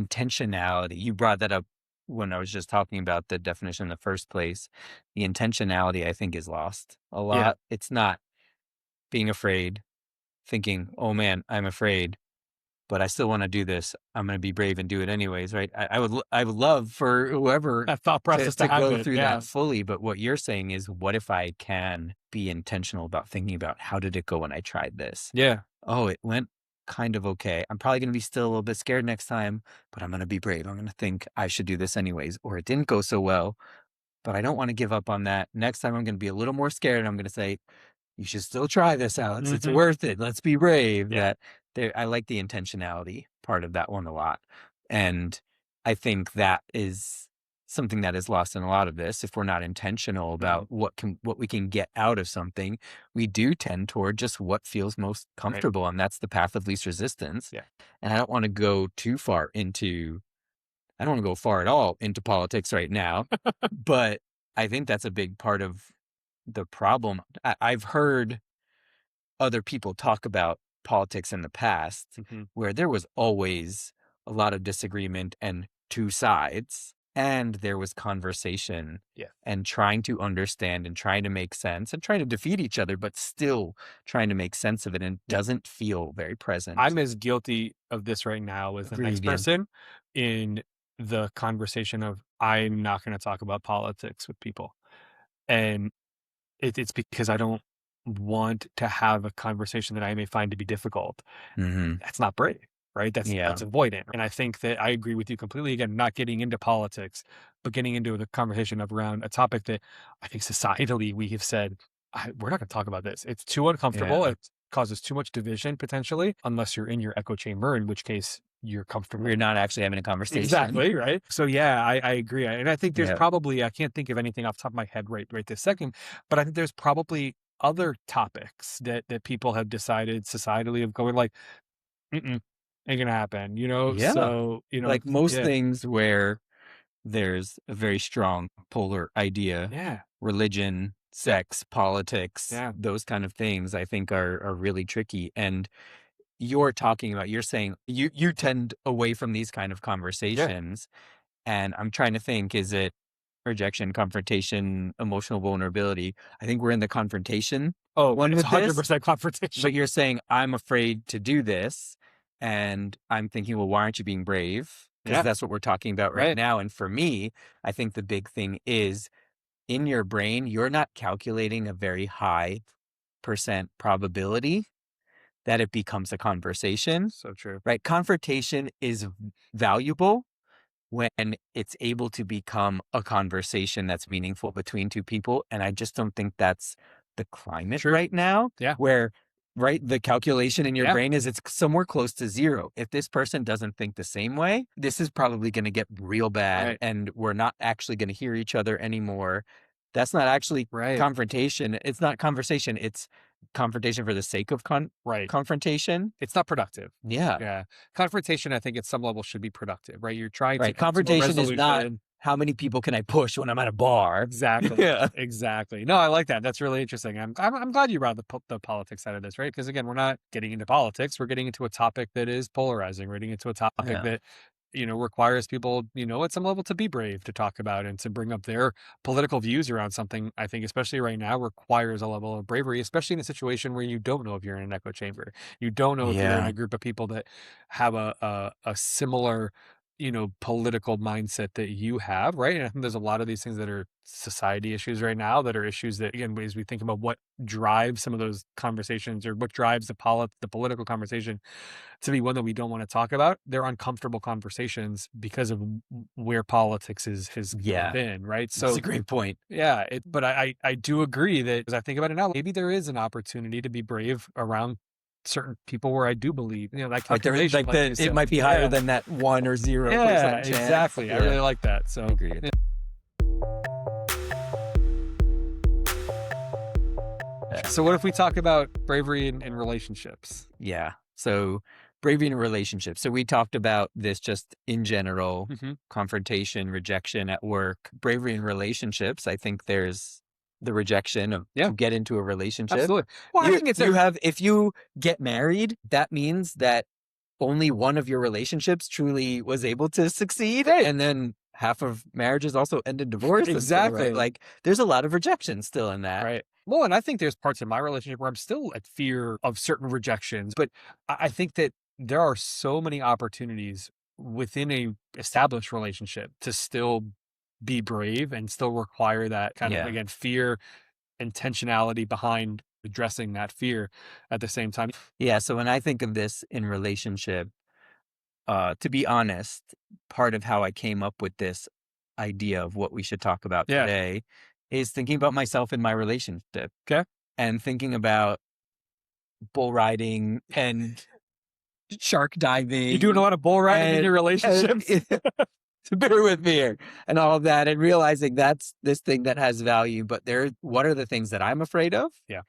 intentionality, you brought that up when I was just talking about the definition in the first place. The intentionality, I think, is lost a lot. It's not being afraid, thinking, oh man, I'm afraid, but I still want to do this. I'm going to be brave and do it anyways, right? I would love for whoever That thought process to go happen. through Yeah. that fully. But what you're saying is, what if I can be intentional about thinking about how did it go when I tried this? Yeah. Oh, it went kind of okay. I'm probably going to be still a little bit scared next time, but I'm going to be brave. I'm going to think I should do this anyways, or it didn't go so well, but I don't want to give up on that. Next time I'm going to be a little more scared. And I'm going to say, you should still try this, Alex. It's Mhm. worth it. Let's be brave. Yeah. I like the intentionality part of that one a lot. And I think that is something that is lost in a lot of this. If we're not intentional about what we can get out of something, we do tend toward just what feels most comfortable. And that's the path of least resistance. Yeah. And I don't want to go too far I don't want to go far at all into politics right now, but I think that's a big part of the problem. I've heard other people talk about politics in the past Mhm. where there was always a lot of disagreement and two sides, and there was conversation and trying to understand and trying to make sense and trying to defeat each other, but still trying to make sense of it, and it doesn't feel very present. I'm as guilty of this right now as the Agree next again. person in the conversation of I'm not going to talk about politics with people. And it's because I don't want to have a conversation that I may find to be difficult. Mhm. That's not brave, right? That's Yeah. avoidant. And I think that I agree with you completely. Again, not getting into politics, but getting into the conversation of around a topic that I think societally we have said, we're not going to talk about this. It's too uncomfortable. Yeah. It causes too much division potentially, unless you're in your echo chamber, in which case you're comfortable. We're not actually having a conversation. Exactly, right? So yeah, I agree. And I think there's Yeah. probably, I can't think of anything off the top of my head right this second, but I think there's probably other topics that people have decided societally of going like, mm-mm, ain't gonna happen, Yeah. So, Like most yeah, things where there's a very strong polar idea, yeah, religion, sex, politics, yeah, those kind of things I think are really tricky. And you're saying you tend away from these kind of yeah. conversations. And I'm trying to think, is it rejection, confrontation, emotional vulnerability? I think we're in the confrontation Oh, one it's with this, 100% confrontation. but you're saying I'm afraid to do this. And I'm thinking, well, why aren't you being brave? Because Yeah, that's what we're talking about right right. now. And for me, I think the big thing is in your brain, you're not calculating a very high percent probability that it becomes a conversation, So true. right? Confrontation is valuable when it's able to become a conversation that's meaningful between two people. And I just don't think that's the climate True. right now, Yeah. where, right, the calculation in your Yeah. brain is it's somewhere close to zero. If this person doesn't think the same way, this is probably going to get real bad Right. and we're not actually going to hear each other anymore. That's not actually Right. confrontation. It's not conversation. It's confrontation for the sake of Right. confrontation. It's not productive. Yeah. Yeah. Confrontation, I think at some level should be productive, right? You're trying to Right. come to a Confrontation is not resolution. how many people can I push when I'm at a bar. Exactly. Yeah. Exactly. No, I like that. That's really interesting. I'm glad you brought the politics side of this, right? Because again, we're not getting into politics. We're getting into a topic that is polarizing. We're getting into a topic Yeah. that requires people, at some level to be brave to talk about and to bring up their political views around something. I think, especially right now, requires a level of bravery, especially in a situation where you don't know if you're in an echo chamber. You don't know if you're in Yeah. a group of people that have a similar, political mindset that you have, right? And I think there's a lot of these things that are society issues right now that are issues that, again, as we think about what drives some of those conversations or what drives the political conversation to be one that we don't want to talk about, they're uncomfortable conversations because of where politics has Yeah. been, right? That's So a great point. yeah, but I do agree that as I think about it now, maybe there is an opportunity to be brave around certain people where I do believe, that Right. calculation, like you It said. might be higher Yeah. than that 1 or 0% Yeah, chance. exactly. I Yeah. really like that. So I agree. yeah. So what if we talk about bravery in relationships? Yeah. So bravery in a relationship. So we talked about this just in general, Mhm. confrontation, rejection at work, bravery in relationships. I think there's the rejection of Yeah. to get into a relationship. Absolutely. Well, I think it's if you get married, that means that only one of your relationships truly was able to succeed. Right. And then half of marriages also end in divorce. Exactly. Right? Like there's a lot of rejection still in that. Right. Well, and I think there's parts of my relationship where I'm still at fear of certain rejections, but I think that there are so many opportunities within a established relationship to still be brave and still require that kind of, Yeah. again, fear, intentionality behind addressing that fear at the same time. Yeah. So when I think of this in relationship, to be honest, part of how I came up with this idea of what we should talk about Yeah. today is thinking about myself in my relationship. Okay. And thinking about bull riding and shark diving. You're doing a lot of bull riding in and- your relationships. To bear with me here and all of that, and realizing that's this thing that has value. But what are the things that I'm afraid of? Yeah.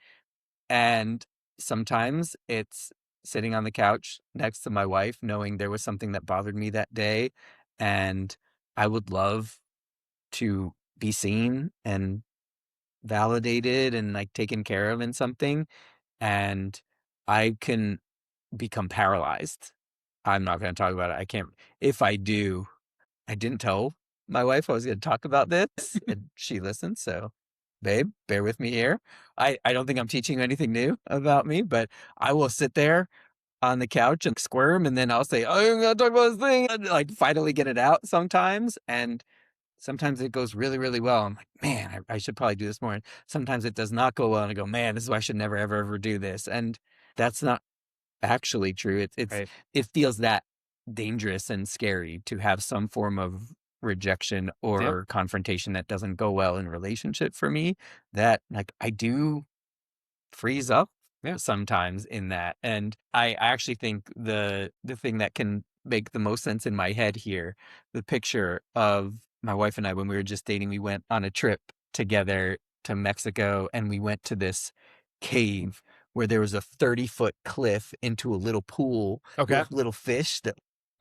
And sometimes it's sitting on the couch next to my wife, knowing there was something that bothered me that day. And I would love to be seen and validated and like taken care of in something. And I can become paralyzed. I'm not going to talk about it. I can't. If I do, I didn't tell my wife I was going to talk about this, and she listened. So, babe, bear with me here. I don't think I'm teaching you anything new about me, but I will sit there on the couch and squirm, and then I'll say, "Oh, I'm going to talk about this thing," and like finally get it out sometimes. And sometimes it goes really, really well. I'm like, man, I should probably do this more. And sometimes it does not go well, and I go, man, this is why I should never, ever, ever do this. And that's not actually true. Right. It feels that dangerous and scary to have some form of rejection or confrontation that doesn't go well in relationship for me, that like I do freeze up sometimes in that. And I actually think the thing that can make the most sense in my head here, the picture of my wife and I when we were just dating, we went on a trip together to Mexico and we went to this cave where there was a 30-foot cliff into a little pool Okay. with little fish that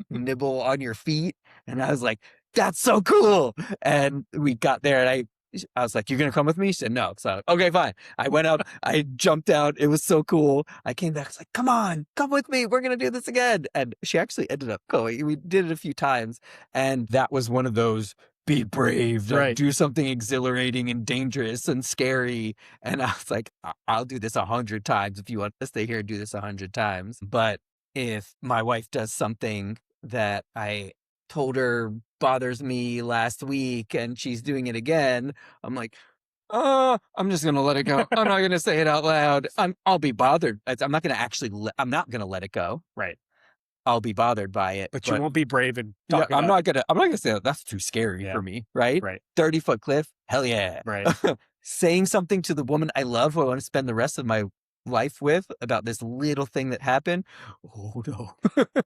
nibble on your feet. And I was like, that's so cool. And we got there and I was like, you're going to come with me? She said, no. So, okay, fine. I went up, I jumped out. It was so cool. I came back. I was like, come on, come with me. We're going to do this again. And she actually ended up going. We did it a few times. And that was one of those be brave, Right. do something exhilarating and dangerous and scary. And I was like, I'll do this 100 times if you want to stay here and do this 100 times. But if my wife does something that I told her bothers me last week and she's doing it again, I'm like, I'm just gonna let it go. I'm not gonna say it out loud. I'll be bothered. I'm not gonna I'm not gonna let it go. Right. I'll be bothered by it. But you won't be brave and yeah, talk I'm about not gonna say that's too scary Yeah. for me, right? Right. 30-foot cliff, hell yeah. Right. Saying something to the woman I love who I want to spend the rest of my life with about this little thing that happened. Oh no.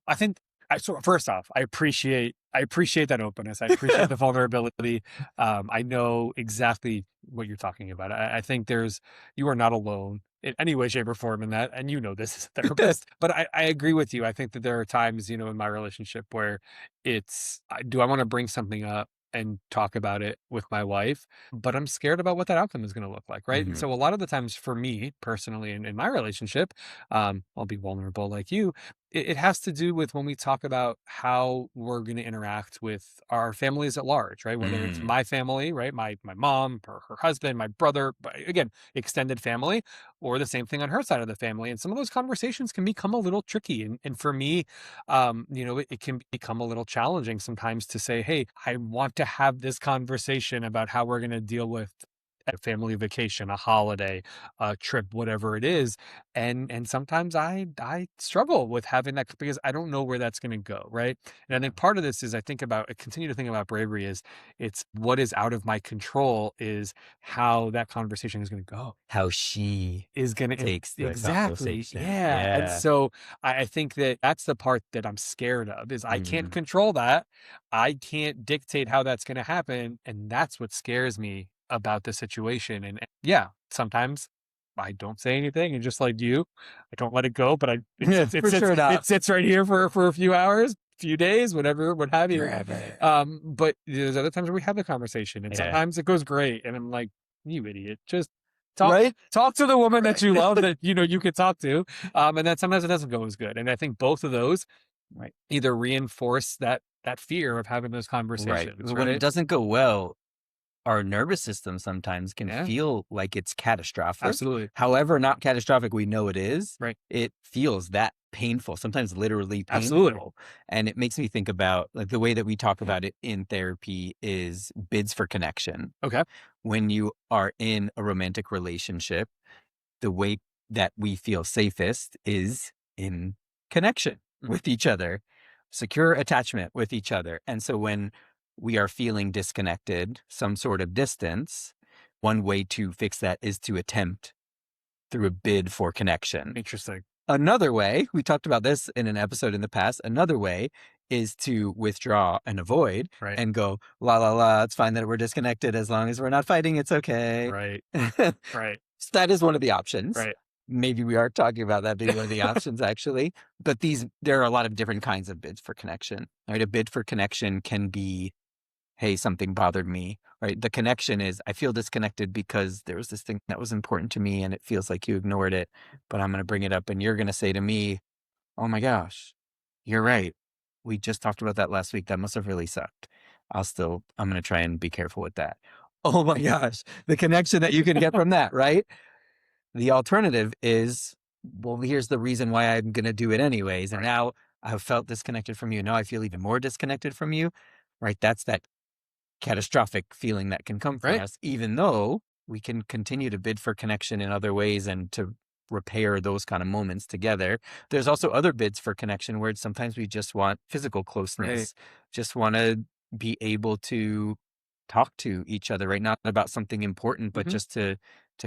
I think so first off, I appreciate that openness. I appreciate the vulnerability. I know exactly what you're talking about. I think you are not alone in any way, shape, or form in that. And you know this as a therapist. But I agree with you. I think that there are times, in my relationship where do I want to bring something up and talk about it with my wife, but I'm scared about what that outcome is going to look like, right? And Mhm. so a lot of the times for me personally in my relationship, I'll be vulnerable like you. It has to do with when we talk about how we're going to interact with our families at large, right? Whether it's Mm. my family, right? My mom, her husband, my brother, but again, extended family, or the same thing on her side of the family. And some of those conversations can become a little tricky. And for me, it can become a little challenging sometimes to say, hey, I want to have this conversation about how we're going to deal with a family vacation, a holiday, a trip, whatever it is. And sometimes I struggle with having that because I don't know where that's going to go, right? And I think part of this is I continue to think about bravery is it's what is out of my control is how that conversation is going to go. How she Is going to takes the exactly, conversation. yeah. And so I think that's the part that I'm scared of is I can't Mhm. control that. I can't dictate how that's going to happen, and that's what scares me about the situation. And yeah, sometimes I don't say anything, and just like you, I don't let it go. But For sure not. it sits right here for a few hours, few days, whatever, what have you. Forever. But there's other times where we have the conversation, and Yeah. sometimes it goes great, and I'm like, you idiot, just talk. Right? Talk to the woman that you love that you could talk to, and then sometimes it doesn't go as good. And I think both of those Right. either reinforce that fear of having those Right. conversations. When Right? it doesn't go well, our nervous system sometimes can Yeah. feel like it's catastrophic. Absolutely. However, not catastrophic we know it is. Right. It feels that painful, sometimes literally painful. Absolutely. And it makes me think about like the way that we talk about it in therapy is bids for connection. Okay. When you are in a romantic relationship, the way that we feel safest is in connection with each other, secure attachment with each other. And so when we are feeling disconnected, some sort of distance, one way to fix that is to attempt through a bid for connection. Interesting. Another way, we talked about this in an episode in the past, another way is to withdraw and avoid Right. and go, la, la, la, it's fine that we're disconnected as long as we're not fighting, it's okay. Right. Right. So that is one of the options. Right. Maybe we are talking about that being one of the options actually, but there are a lot of different kinds of bids for connection, right? A bid for connection can be, hey, something bothered me, right? The connection is, I feel disconnected because there was this thing that was important to me and it feels like you ignored it, but I'm going to bring it up and you're going to say to me, oh my gosh, you're right. We just talked about that last week. That must have really sucked. I'm going to try and be careful with that. Oh my gosh, the connection that you can get from that, right? The alternative is, well, here's the reason why I'm going to do it anyways. And now I've felt disconnected from you. Now I feel even more disconnected from you, right? That's that catastrophic feeling that can come from us, even though we can continue to bid for connection in other ways and to repair those kind of moments together. There's also other bids for connection where sometimes we just want physical closeness, just want to be able to talk to each other, right? Not about something important, but just to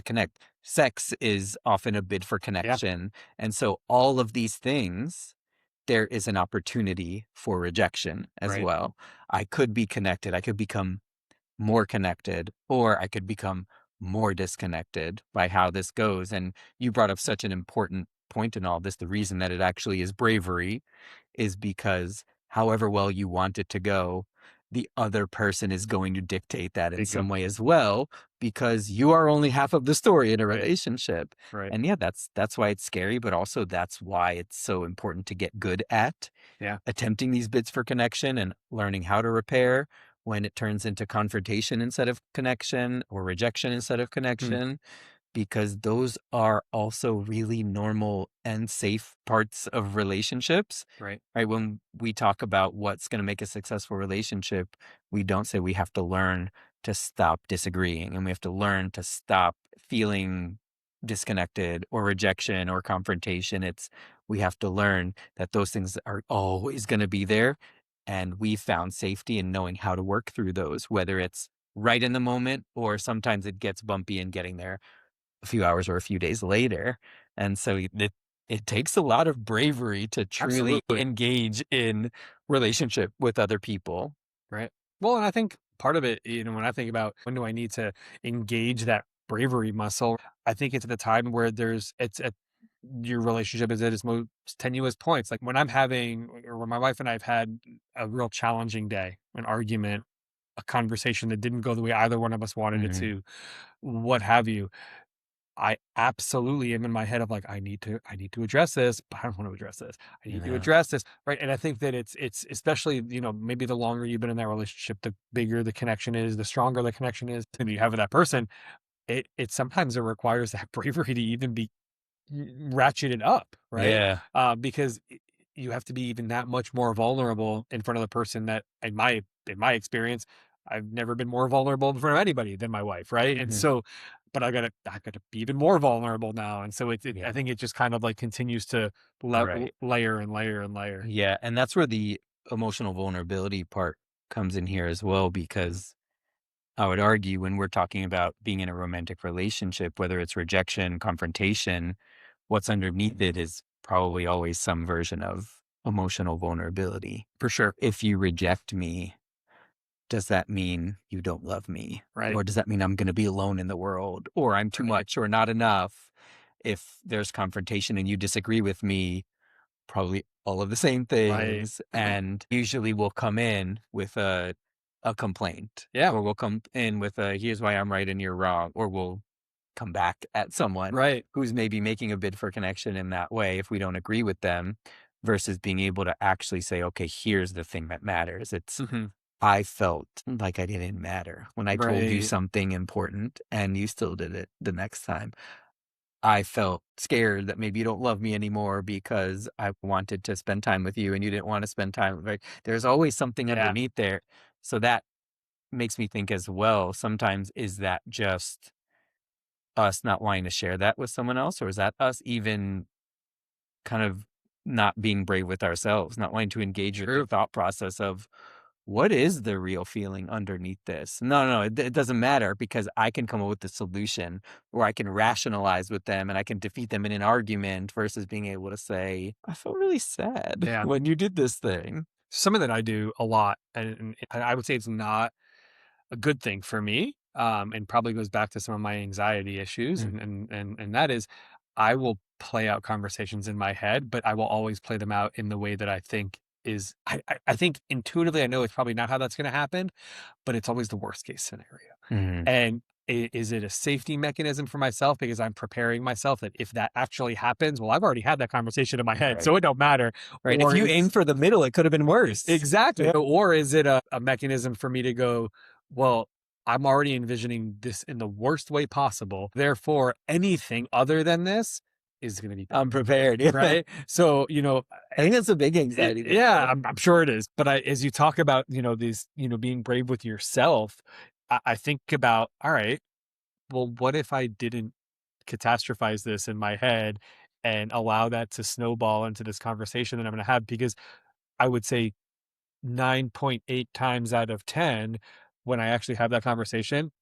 connect. Sex is often a bid for connection. And so all of these things, there is an opportunity for rejection as well. I could be connected. I could become more connected, or I could become more disconnected by how this goes. And you brought up such an important point in all this. The reason that it actually is bravery is because however well you want it to go, the other person is going to dictate that in some way as well, because you are only half of the story in a relationship. Right. And yeah, that's why it's scary, but also that's why it's so important to get good at attempting these bits for connection and learning how to repair when it turns into confrontation instead of connection, or rejection instead of connection, because those are also really normal and safe parts of relationships. Right. When we talk about what's going to make a successful relationship, we don't say we have to learn to stop disagreeing and we have to learn to stop feeling disconnected or rejection or confrontation. It's we have to learn that those things are always going to be there. And we found safety in knowing how to work through those, whether it's right in the moment or sometimes it gets bumpy in getting there a few hours or a few days later. And so it takes a lot of bravery to truly engage in relationship with other people. Right. Well, and I think part of it, when I think about when do I need to engage that bravery muscle, I think it's at the time where it's at your relationship is at its most tenuous points. Like when I'm having, or when my wife and I have had a real challenging day, an argument, a conversation that didn't go the way either one of us wanted it to, what have you. I absolutely am in my head of like, I need to address this, but I don't want to address this. I need to address this. Right. And I think that it's especially, maybe the longer you've been in that relationship, the bigger the connection is, the stronger the connection is that you have with that person. It sometimes it requires that bravery to even be ratcheted up. Right. Because you have to be even that much more vulnerable in front of the person that in my experience, I've never been more vulnerable in front of anybody than my wife. Right. And so, but I gotta be even more vulnerable now. And so I think it just kind of like continues to layer and layer and layer. Yeah. And that's where the emotional vulnerability part comes in here as well, because I would argue when we're talking about being in a romantic relationship, whether it's rejection, confrontation, what's underneath it is probably always some version of emotional vulnerability. For sure. If you reject me, does that mean you don't love me? Right. Or does that mean I'm going to be alone in the world, or I'm too much or not enough? If there's confrontation and you disagree with me, probably all of the same things. And usually we'll come in with a complaint. Yeah. Or we'll come in with a, here's why I'm right and you're wrong. Or we'll come back at someone who's maybe making a bid for connection in that way if we don't agree with them, versus being able to actually say, okay, here's the thing that matters. It's I felt like I didn't matter when I told you something important and you still did it the next time. I felt scared that maybe you don't love me anymore because I wanted to spend time with you and you didn't want to spend time with me. There's always something underneath there. So that makes me think as well, sometimes is that just us not wanting to share that with someone else, or is that us even kind of not being brave with ourselves, not wanting to engage with the thought process of what is the real feeling underneath this? No, it doesn't matter, because I can come up with the solution, or I can rationalize with them and I can defeat them in an argument, versus being able to say, I felt really sad when you did this thing. Something that I do a lot, and I would say it's not a good thing for me, and probably goes back to some of my anxiety issues, and that is, I will play out conversations in my head, but I will always play them out in the way that I think is, I think intuitively I know it's probably not how that's going to happen, but it's always the worst case scenario. And is it a safety mechanism for myself, because I'm preparing myself that if that actually happens, well, I've already had that conversation in my head, so it don't matter. Right. If you aim for the middle, it could have been worse. Exactly. Or is it a mechanism for me to go, well, I'm already envisioning this in the worst way possible. Therefore, anything other than this is going to be bad. I'm prepared. Right. So, I think that's a big anxiety. I'm sure it is. But as you talk about, these, being brave with yourself, I think about, all right, well, what if I didn't catastrophize this in my head and allow that to snowball into this conversation that I'm going to have? Because I would say 9.8 times out of 10, when I actually have that conversation,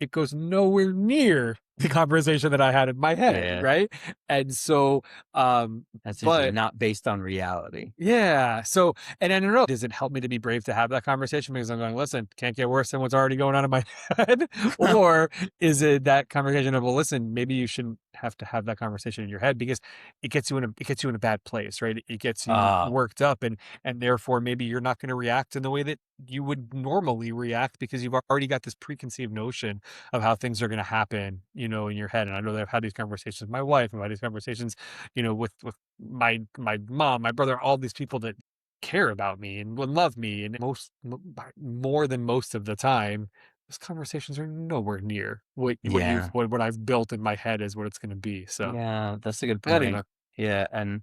it goes nowhere near the conversation that I had in my head, Yeah. right? And so, That's usually but not based on reality. yeah. So, and I don't know, does it help me to be brave to have that conversation? Because I'm going, listen, can't get worse than what's already going on in my head. Or is it that conversation of, well, listen, maybe you shouldn't have to have that conversation in your head because it gets you in a bad place, right? It gets you worked up, and therefore maybe you're not going to react in the way that you would normally react because you've already got this preconceived notion of how things are going to happen, in your head. And I know that I've had these conversations with my wife, and I've had these conversations, with my mom, my brother, all these people that care about me and would love me, and more than most of the time, those conversations are nowhere near Yeah. what I've built in my head is what it's going to be. So Yeah, that's a good anyway, point. Yeah, and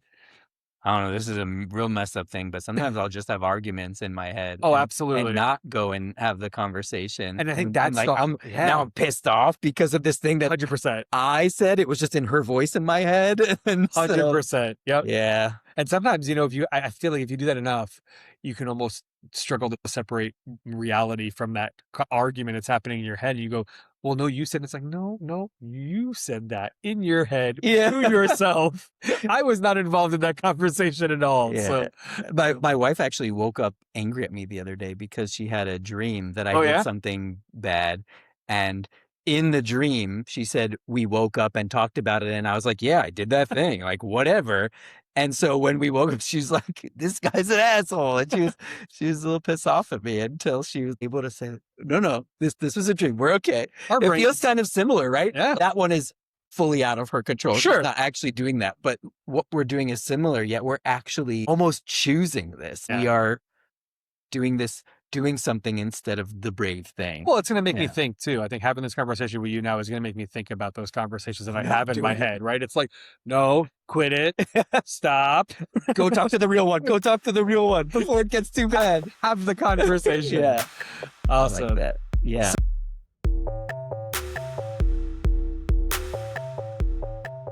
I don't know, this is a real messed up thing, but sometimes I'll just have arguments in my head oh, and absolutely. not go and have the conversation. And I think And that's like, the now I'm pissed off because of this thing that 100%, I said. It was just in her voice in my head. And so, 100%. Yep. yeah. And sometimes, if I feel like if you do that enough, you can almost struggle to separate reality from that argument that's happening in your head. And you go, well, no, you said, it's like, no, you said that in your head Yeah. to yourself. I was not involved in that conversation at all. Yeah. So, My wife actually woke up angry at me the other day because she had a dream that I oh did yeah, something bad. And in the dream, she said, we woke up and talked about it. And I was like, yeah, I did that thing, like whatever. And so when we woke up, she's like, this guy's an asshole. And she was a little pissed off at me until she was able to say, no, this was a dream. We're okay. our It brains, feels kind of similar, right? yeah, That one is fully out of her control. She's sure, not actually doing that, but what we're doing is similar, yet we're actually almost choosing this. yeah. We are doing something instead of the brave thing. Well, it's going to make me Yeah. think too. I think having this conversation with you now is going to make me think about those conversations that I Not have in my doing it. head, right? It's like, no, quit it, stop, Go talk to the real one. Go talk to the real one before it gets too bad. have the conversation. Yeah. I like Awesome. that. Yeah.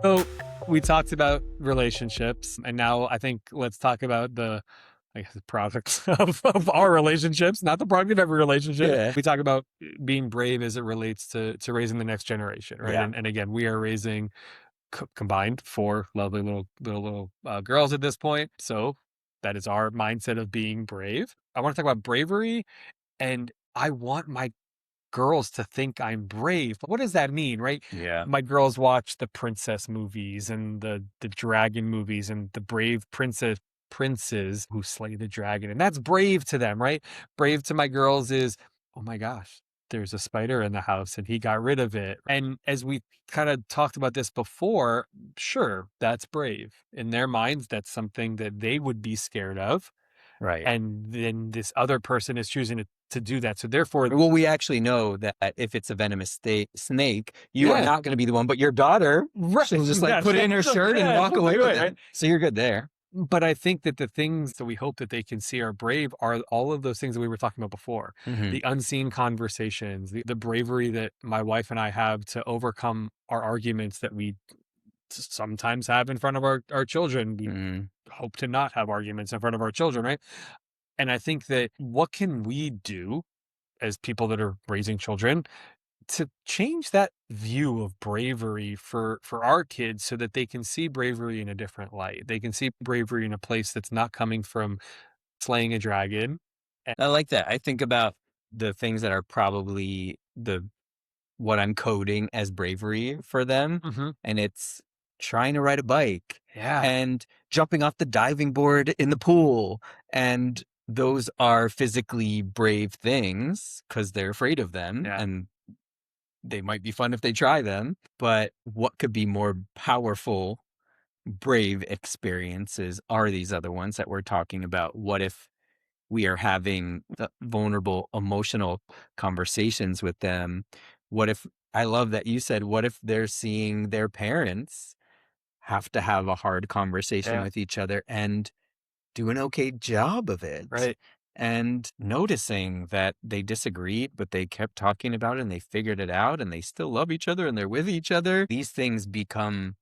So we talked about relationships, and now I think let's talk about the products of our relationships, not the product of every relationship. Yeah. We talk about being brave as it relates to raising the next generation, right? Yeah. And again, we are raising combined 4 lovely little girls at this point. So that is our mindset of being brave. I want to talk about bravery, and I want my girls to think I'm brave. But what does that mean, right? Yeah. My girls watch the princess movies and the dragon movies and the brave princes who slay the dragon. And that's brave to them, right? Brave to my girls is, oh my gosh, there's a spider in the house and he got rid of it. And as we kind of talked about this before, sure, that's brave. In their minds, that's something that they would be scared of. Right. And then this other person is choosing to do that. So therefore, Well, we actually know that if it's a venomous snake, you are Yeah. not going to be the one, but your daughter, she'll just like Yeah, put it in her she'll- shirt and yeah, walk she'll away do with it, it. right? So you're good there. But I think that the things that we hope that they can see are brave are all of those things that we were talking about before. Mhm. The unseen conversations, the bravery that my wife and I have to overcome our arguments that we sometimes have in front of our children. We Mhm. hope to not have arguments in front of our children, right? And I think that what can we do as people that are raising children to change that view of bravery for our kids so that they can see bravery in a different light. They can see bravery in a place that's not coming from slaying a dragon. I like that. I think about the things that are probably what I'm coding as bravery for them. Mhm. And it's trying to ride a bike Yeah. and jumping off the diving board in the pool. And those are physically brave things because they're afraid of them. Yeah. And they might be fun if they try them. But what could be more powerful, brave experiences are these other ones that we're talking about? What if we are having the vulnerable emotional conversations with them? What if, I love that you said, what if they're seeing their parents have to have a hard conversation Yeah. with each other and do an okay job of it? Right. And noticing that they disagreed, but they kept talking about it and they figured it out and they still love each other and they're with each other. These things become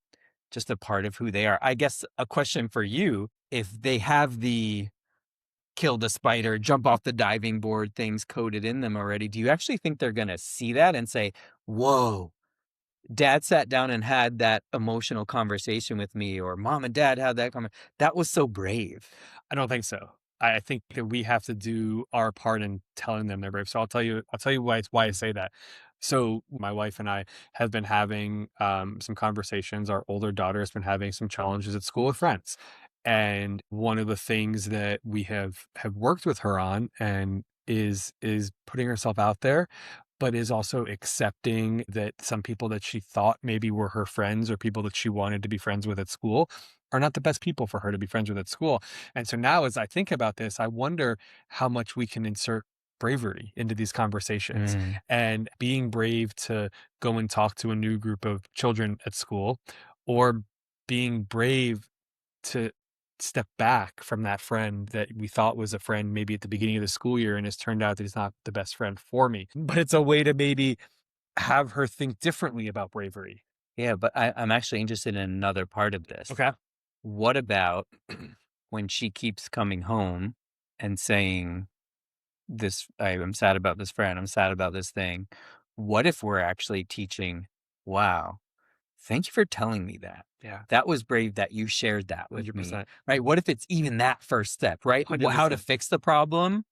just a part of who they are. I guess a question for you, if they have the kill the spider, jump off the diving board things coded in them already, do you actually think they're going to see that and say, whoa, dad sat down and had that emotional conversation with me, or mom and dad had that conversation. That was so brave. I don't think so. I think that we have to do our part in telling them they're brave. So I'll tell you why I say that. So my wife and I have been having some conversations. Our older daughter has been having some challenges at school with friends. And one of the things that we have worked with her on and is putting herself out there, but is also accepting that some people that she thought maybe were her friends or people that she wanted to be friends with at school are not the best people for her to be friends with at school. And so now as I think about this, I wonder how much we can insert bravery into these conversations and being brave to go and talk to a new group of children at school, or being brave to step back from that friend that we thought was a friend maybe at the beginning of the school year and has turned out that he's not the best friend for me. But it's a way to maybe have her think differently about bravery. Yeah, but I'm actually interested in another part of this. Okay. What about when she keeps coming home and saying, I'm sad about this friend, I'm sad about this thing. What if we're actually teaching, wow, thank you for telling me that. Yeah. That was brave that you shared that with me. 100%. Right? What if it's even that first step, right? How to 100%. fix the problem?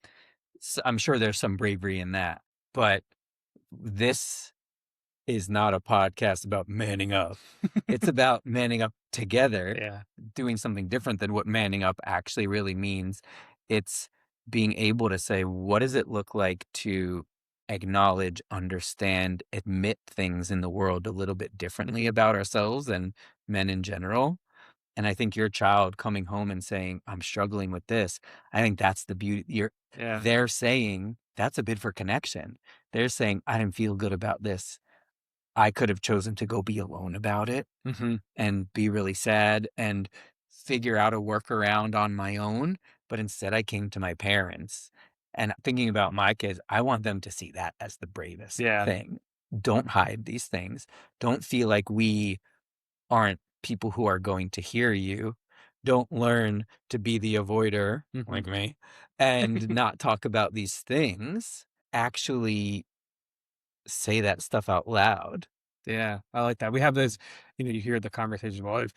I'm sure there's some bravery in that. But this is not a podcast about manning up. It's about manning up together, Yeah. doing something different than what manning up actually really means. It's being able to say, what does it look like to acknowledge, understand, admit things in the world a little bit differently about ourselves and men in general? And I think your child coming home and saying, I'm struggling with this, I think that's the beauty. Yeah. They're saying, that's a bid for connection. They're saying, I didn't feel good about this. I could have chosen to go be alone about it and be really sad and figure out a workaround on my own. But instead, I came to my parents. And thinking about my kids, I want them to see that as the bravest Yeah. thing. Don't hide these things. Don't feel like we aren't people who are going to hear you. Don't learn to be the avoider like me and not talk about these things. Actually say that stuff out loud. Yeah, I like that. We have those, you hear the conversations, well, if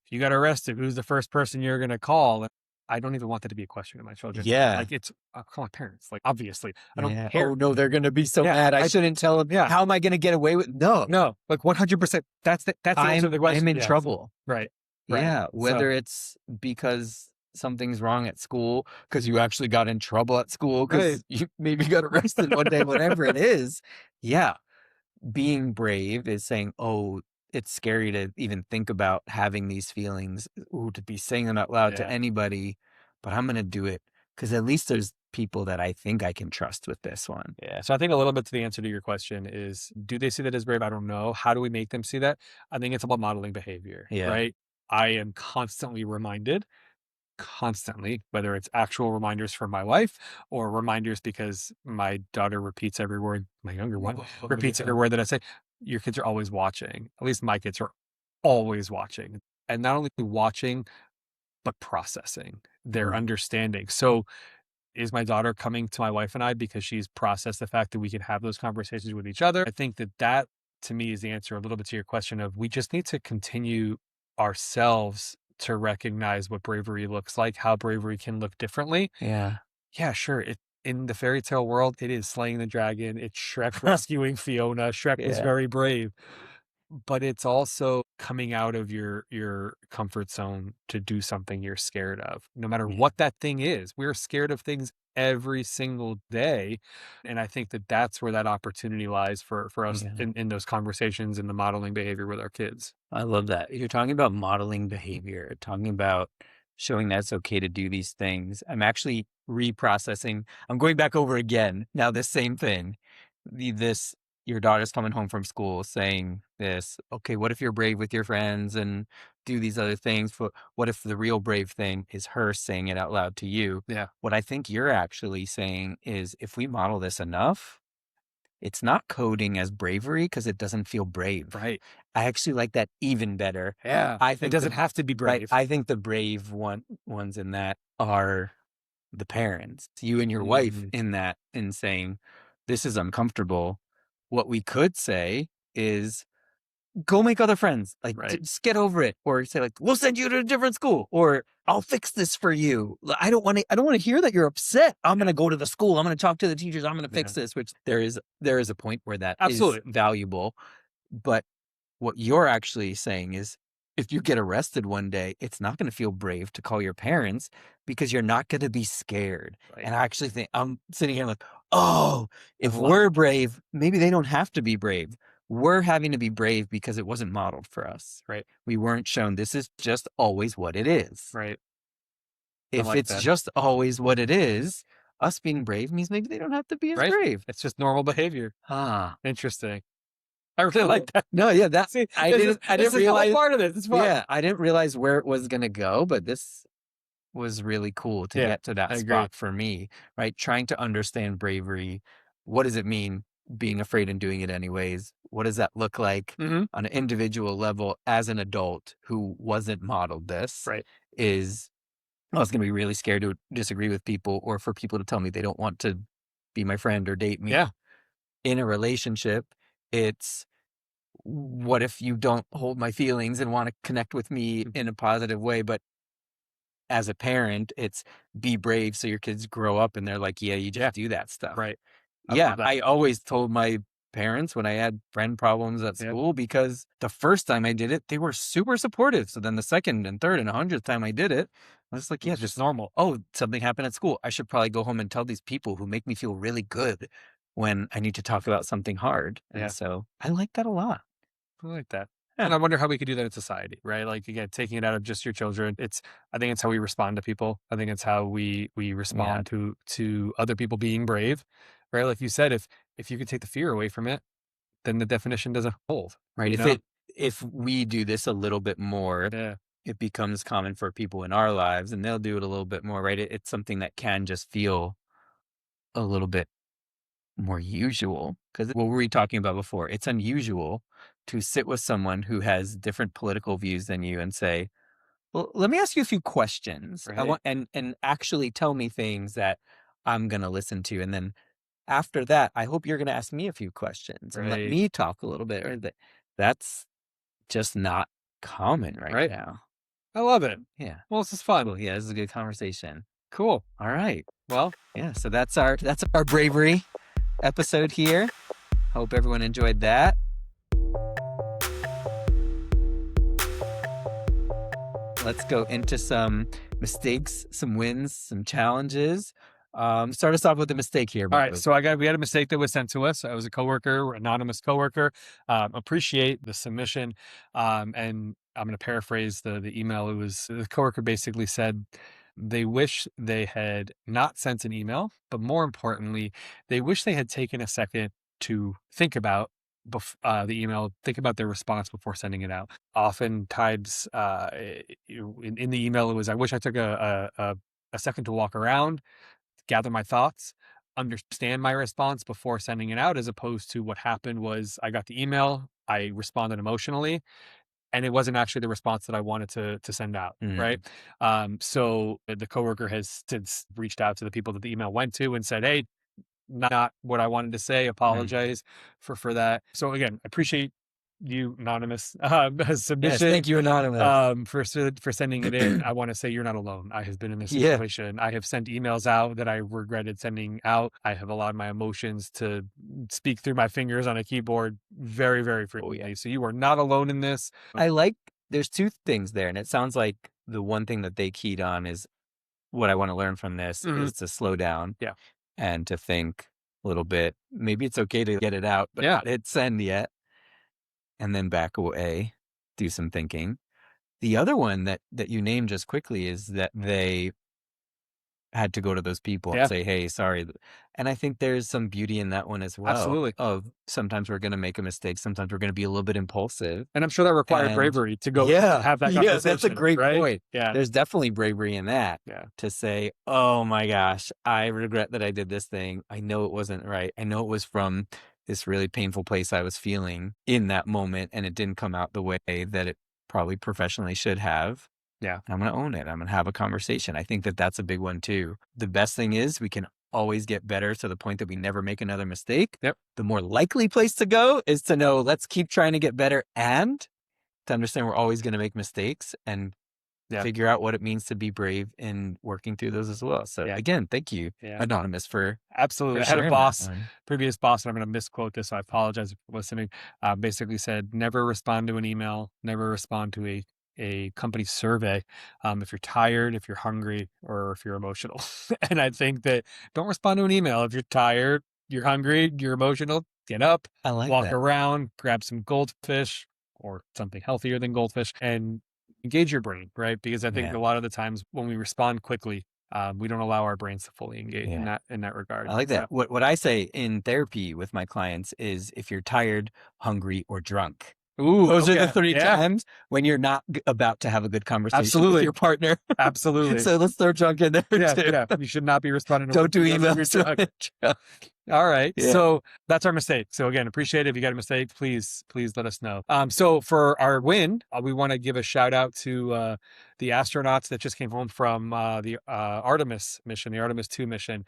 you got arrested, who's the first person you're going to call? And I don't even want that to be a question to my children. Yeah. Like I'll call my parents. Like, obviously, I don't Yeah. care. Oh no, they're gonna be so Yeah, mad. I shouldn't tell them. yeah. How am I gonna get away with? No, Like 100%. That's the answer to the question. I'm in Yeah. trouble. Right. Yeah, whether it's because something's wrong at school, because you actually got in trouble at school, because you maybe got arrested one day, whatever it is. Yeah, being brave is saying, oh, it's scary to even think about having these feelings, to be saying them out loud to anybody, but I'm going to do it because at least there's people that I think I can trust with this one. Yeah. So I think a little bit to the answer to your question is, do they see that as brave? I don't know. How do we make them see that? I think it's about modeling behavior, right? I am constantly reminded, whether it's actual reminders from my wife or reminders because my daughter repeats every word, my younger one repeats every word that I say. Your kids are always watching. At least my kids are always watching. And not only watching, but processing their understanding. So is my daughter coming to my wife and I because she's processed the fact that we can have those conversations with each other? I think that to me is the answer a little bit to your question of, we just need to continue ourselves to recognize what bravery looks like, how bravery can look differently. Yeah. Yeah, sure. In the fairy tale world, it is slaying the dragon. It's Shrek rescuing Fiona. Shrek was very brave. But it's also coming out of your comfort zone to do something you're scared of, no matter what that thing is. We're scared of things every single day. And I think that that's where that opportunity lies for us in those conversations and the modeling behavior with our kids. I love that. You're talking about modeling behavior, talking about showing that it's okay to do these things. I'm actually reprocessing. I'm going back over again. Now, this same thing. Your daughter's coming home from school saying this. Okay, what if you're brave with your friends and do these other things? But what if the real brave thing is her saying it out loud to you? Yeah. What I think you're actually saying is, if we model this enough, it's not coding as bravery because it doesn't feel brave. Right. I actually like that even better. Yeah. I think it doesn't have to be brave. I think the brave ones in that are the parents, you and your wife in saying, this is uncomfortable. What we could say is, go make other friends. Like, Right. just get over it. Or say like, we'll send you to a different school. Or I'll fix this for you. I don't want to hear that you're upset. I'm going to go to the school. I'm going to talk to the teachers. I'm going to fix this, which there is a point where that is Absolutely. valuable. But what you're actually saying is, if you get arrested one day, it's not going to feel brave to call your parents because you're not going to be scared. Right. And I actually think I'm sitting here like, oh, if we're brave, maybe they don't have to be brave. We're having to be brave because it wasn't modeled for us. Right. We weren't shown this is just always what it is. Right. If like it's that. just always what it is, us being brave means maybe they don't have to be as Right. brave. It's just normal behavior. Ah, Interesting. I really like that. no, yeah, that's See, I this didn't is realize all part of this. It's fun. Yeah, I didn't realize where it was gonna go, but this was really cool to Yeah, get to that I agree. spot for me, right? Trying to understand bravery. What does it mean being afraid and doing it anyways? What does that look like Mm-hmm. on an individual level as an adult who wasn't modeled this? Right. Is I was gonna be really scared to disagree with people or for people to tell me they don't want to be my friend or date me. Yeah. In a relationship, it's what if you don't hold my feelings and want to connect with me in a positive way? But as a parent, it's be brave so your kids grow up and they're like, yeah, you just do that stuff. Right. I Yeah. love that. I always told my parents when I had friend problems at school because the first time I did it, they were super supportive. So then the second and third and 100th time I did it, I was like, yeah, It's just normal. oh, something happened at school. I should probably go home and tell these people who make me feel really good when I need to talk about something hard. Yeah. And so I like that a lot. I like that. Yeah. And I wonder how we could do that in society, right? Like again, taking it out of just your children. I think it's how we respond to people. I think it's how we respond to other people being brave, right? Like you said, if you could take the fear away from it, then the definition doesn't hold. Right. You know? If we do this a little bit more, Yeah. it becomes common for people in our lives and they'll do it a little bit more, right? It's something that can just feel a little bit more usual. Because what were we talking about before? It's unusual to sit with someone who has different political views than you and say, well, let me ask you a few questions. I Right. want and actually tell me things that I'm gonna listen to. And then after that, I hope you're gonna ask me a few questions and let Right. me talk a little bit. Right? That's just not common right now. I love it. Yeah. Well, this is fun. Cool. Yeah, this is a good conversation. Cool. All right. Well, Yeah, so that's our bravery episode here. Hope everyone enjoyed that. Let's go into some mistakes, some wins, some challenges. Start us off with a mistake here. all right. So we had a mistake that was sent to us. It was a coworker, anonymous coworker. Appreciate the submission. And I'm going to paraphrase the email. It was the coworker basically said they wish they had not sent an email, but more importantly, they wish they had taken a second to think about the email, think about their response before sending it out. Oftentimes, in the email, it was, I wish I took a second to walk around, gather my thoughts, understand my response before sending it out, as opposed to what happened was I got the email, I responded emotionally, and it wasn't actually the response that I wanted to send out, right? So the coworker has since reached out to the people that the email went to and said, hey, not what I wanted to say. Apologize for that. So again, appreciate you, anonymous submission. Yes, thank you, anonymous. For sending it in. I want to say you're not alone. I have been in this Yeah. situation. I have sent emails out that I regretted sending out. I have allowed my emotions to speak through my fingers on a keyboard very, very frequently. So you are not alone in this. There's two things there, and it sounds like the one thing that they keyed on is what I want to learn from this is to slow down. Yeah. And to think a little bit. Maybe it's okay to get it out, but not hit send yet. And then back away, do some thinking. The other one that you named just quickly is that they had to go to those people and say, hey, sorry. And I think there's some beauty in that one as well. Absolutely. Of sometimes we're going to make a mistake. Sometimes we're going to be a little bit impulsive. And I'm sure that required bravery to go have that conversation. Yeah, that's a great point. Yeah. There's definitely bravery in that. Yeah. To say, oh my gosh, I regret that I did this thing. I know it wasn't right. I know it was from this really painful place I was feeling in that moment, and it didn't come out the way that it probably professionally should have. Yeah. I'm going to own it. I'm going to have a conversation. I think that that's a big one too. The best thing is we can always get better to the point that we never make another mistake, Yep. the more likely place to go is to know, let's keep trying to get better and to understand we're always going to make mistakes and figure out what it means to be brave in working through those as well. So again, thank you, Anonymous, for absolutely. for I had a sharing boss, that one. previous boss, and I'm going to misquote this, so I apologize for listening. Basically said, never respond to an email, never respond to a company survey if you're tired, if you're hungry, or if you're emotional. And I think that don't respond to an email if you're tired, you're hungry, you're emotional. Get up, I like walk that. around, grab some goldfish or something healthier than goldfish, and engage your brain, right? Because I think a lot of the times when we respond quickly, we don't allow our brains to fully engage in that regard. I like that. So, What I say in therapy with my clients is, if you're tired, hungry, or drunk, ooh, those are the okay. three times when you're not about to have a good conversation Absolutely. with your partner. Absolutely. So let's throw drunk in there too. Yeah, you should not be responding to Don't do emails if you're emails. drunk. All right. Yeah. So that's our mistake. So again, appreciate it. If you got a mistake, please let us know. So for our win, we want to give a shout out to the astronauts that just came home from the Artemis mission, the Artemis 2 mission.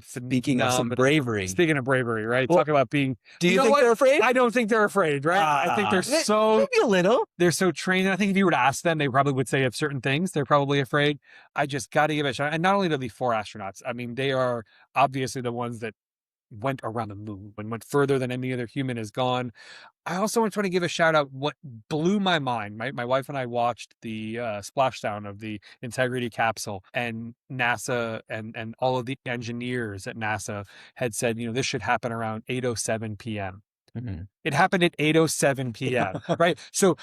Speaking of some bravery. Speaking of bravery, right? Well, Talk about being. Do you think they're afraid? I don't think they're afraid, right? I think maybe a little. they're so trained. I think if you were to ask them, they probably would say of certain things, they're probably afraid. I just got to give it a shout. And not only to the 4 astronauts, I mean, they are obviously the ones that went around the moon and went further than any other human has gone. I also want to give a shout out. What blew my mind, my wife and I watched the splashdown of the Integrity capsule, and NASA and all of the engineers at NASA had said, this should happen around 8:07 p.m. Mm-hmm. It happened at 8:07 p.m. Right? So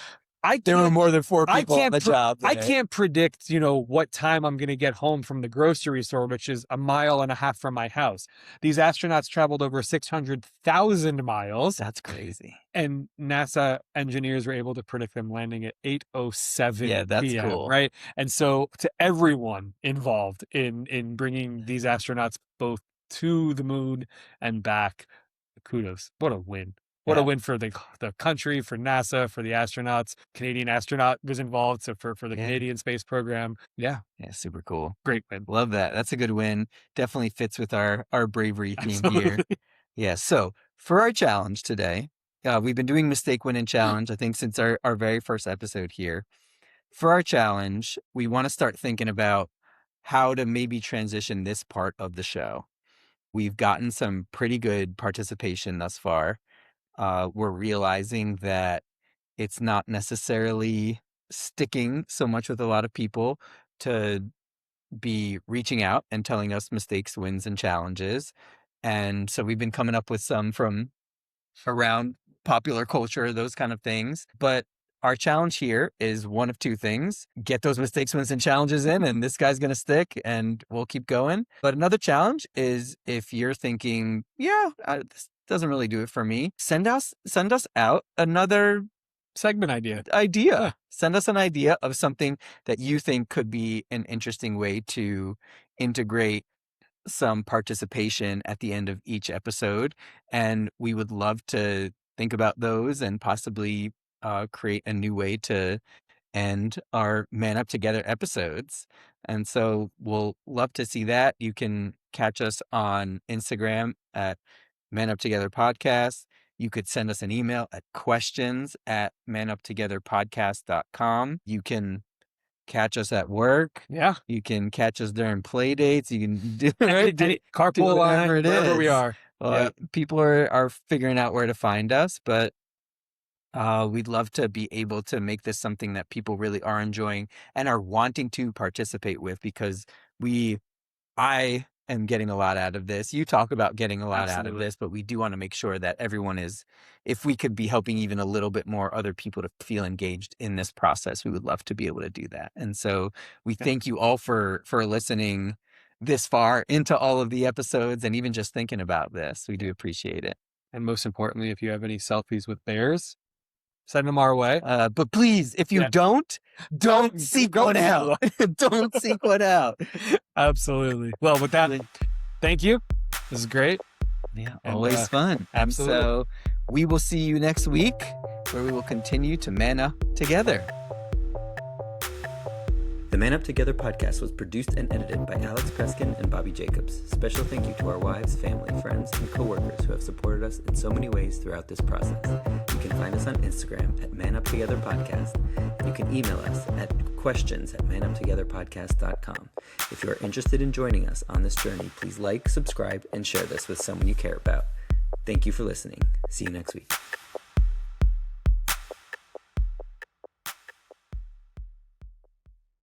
there were more than 4 people on the job. I can't predict, what time I'm going to get home from the grocery store, which is 1.5 miles from my house. These astronauts traveled over 600,000 miles. That's crazy. And NASA engineers were able to predict them landing at 8:07 Yeah, that's p.m., cool. right? And so to everyone involved in bringing these astronauts both to the moon and back, kudos. What a win. What a win for the country, for NASA, for the astronauts. Canadian astronaut was involved, so for the Canadian space program. Yeah, super cool. Great win. Love that. That's a good win. Definitely fits with our bravery theme here. Yeah. So for our challenge today, we've been doing mistake, win, and challenge, I think, since our very first episode here. For our challenge, we want to start thinking about how to maybe transition this part of the show. We've gotten some pretty good participation thus far. We're realizing that it's not necessarily sticking so much with a lot of people to be reaching out and telling us mistakes, wins, and challenges. And so we've been coming up with some from around popular culture, those kind of things. But our challenge here is one of two things: get those mistakes, wins, and challenges in, and this guy's going to stick and we'll keep going. But another challenge is, if you're thinking, this doesn't really do it for me, send us out another segment idea. Yeah. Send us an idea of something that you think could be an interesting way to integrate some participation at the end of each episode. And we would love to think about those and possibly create a new way to end our Man Up Together episodes. And so we'll love to see that. You can catch us on Instagram at Man Up Together Podcast. You could send us an email at questions@manuptogetherpodcast.com. You can catch us at work. Yeah. You can catch us during play dates. You can do carpool line, whatever it is. Wherever we are. People are figuring out where to find us, but we'd love to be able to make this something that people really are enjoying and are wanting to participate with, because I am getting a lot out of this. You talk about getting a lot out of this, but we do want to make sure that everyone is, if we could be helping even a little bit more other people to feel engaged in this process, we would love to be able to do that. And so we thank you all for listening this far into all of the episodes and even just thinking about this. We do appreciate it. And most importantly, if you have any selfies with bears, send them our way. But please, if you don't seek one out. Don't seek one out. Absolutely. Well, with that, thank you. This is great. Yeah, always fun. Absolutely. And so we will see you next week, where we will continue to man up together. The Man Up Together podcast was produced and edited by Alex Peskin and Bobby Jacobs. Special thank you to our wives, family, friends, and coworkers who have supported us in so many ways throughout this process. You can find us on Instagram at Man Up Together Podcast, and you can email us at questions@manuptogetherpodcast.com. If you are interested in joining us on this journey, please like, subscribe, and share this with someone you care about. Thank you for listening. See you next week.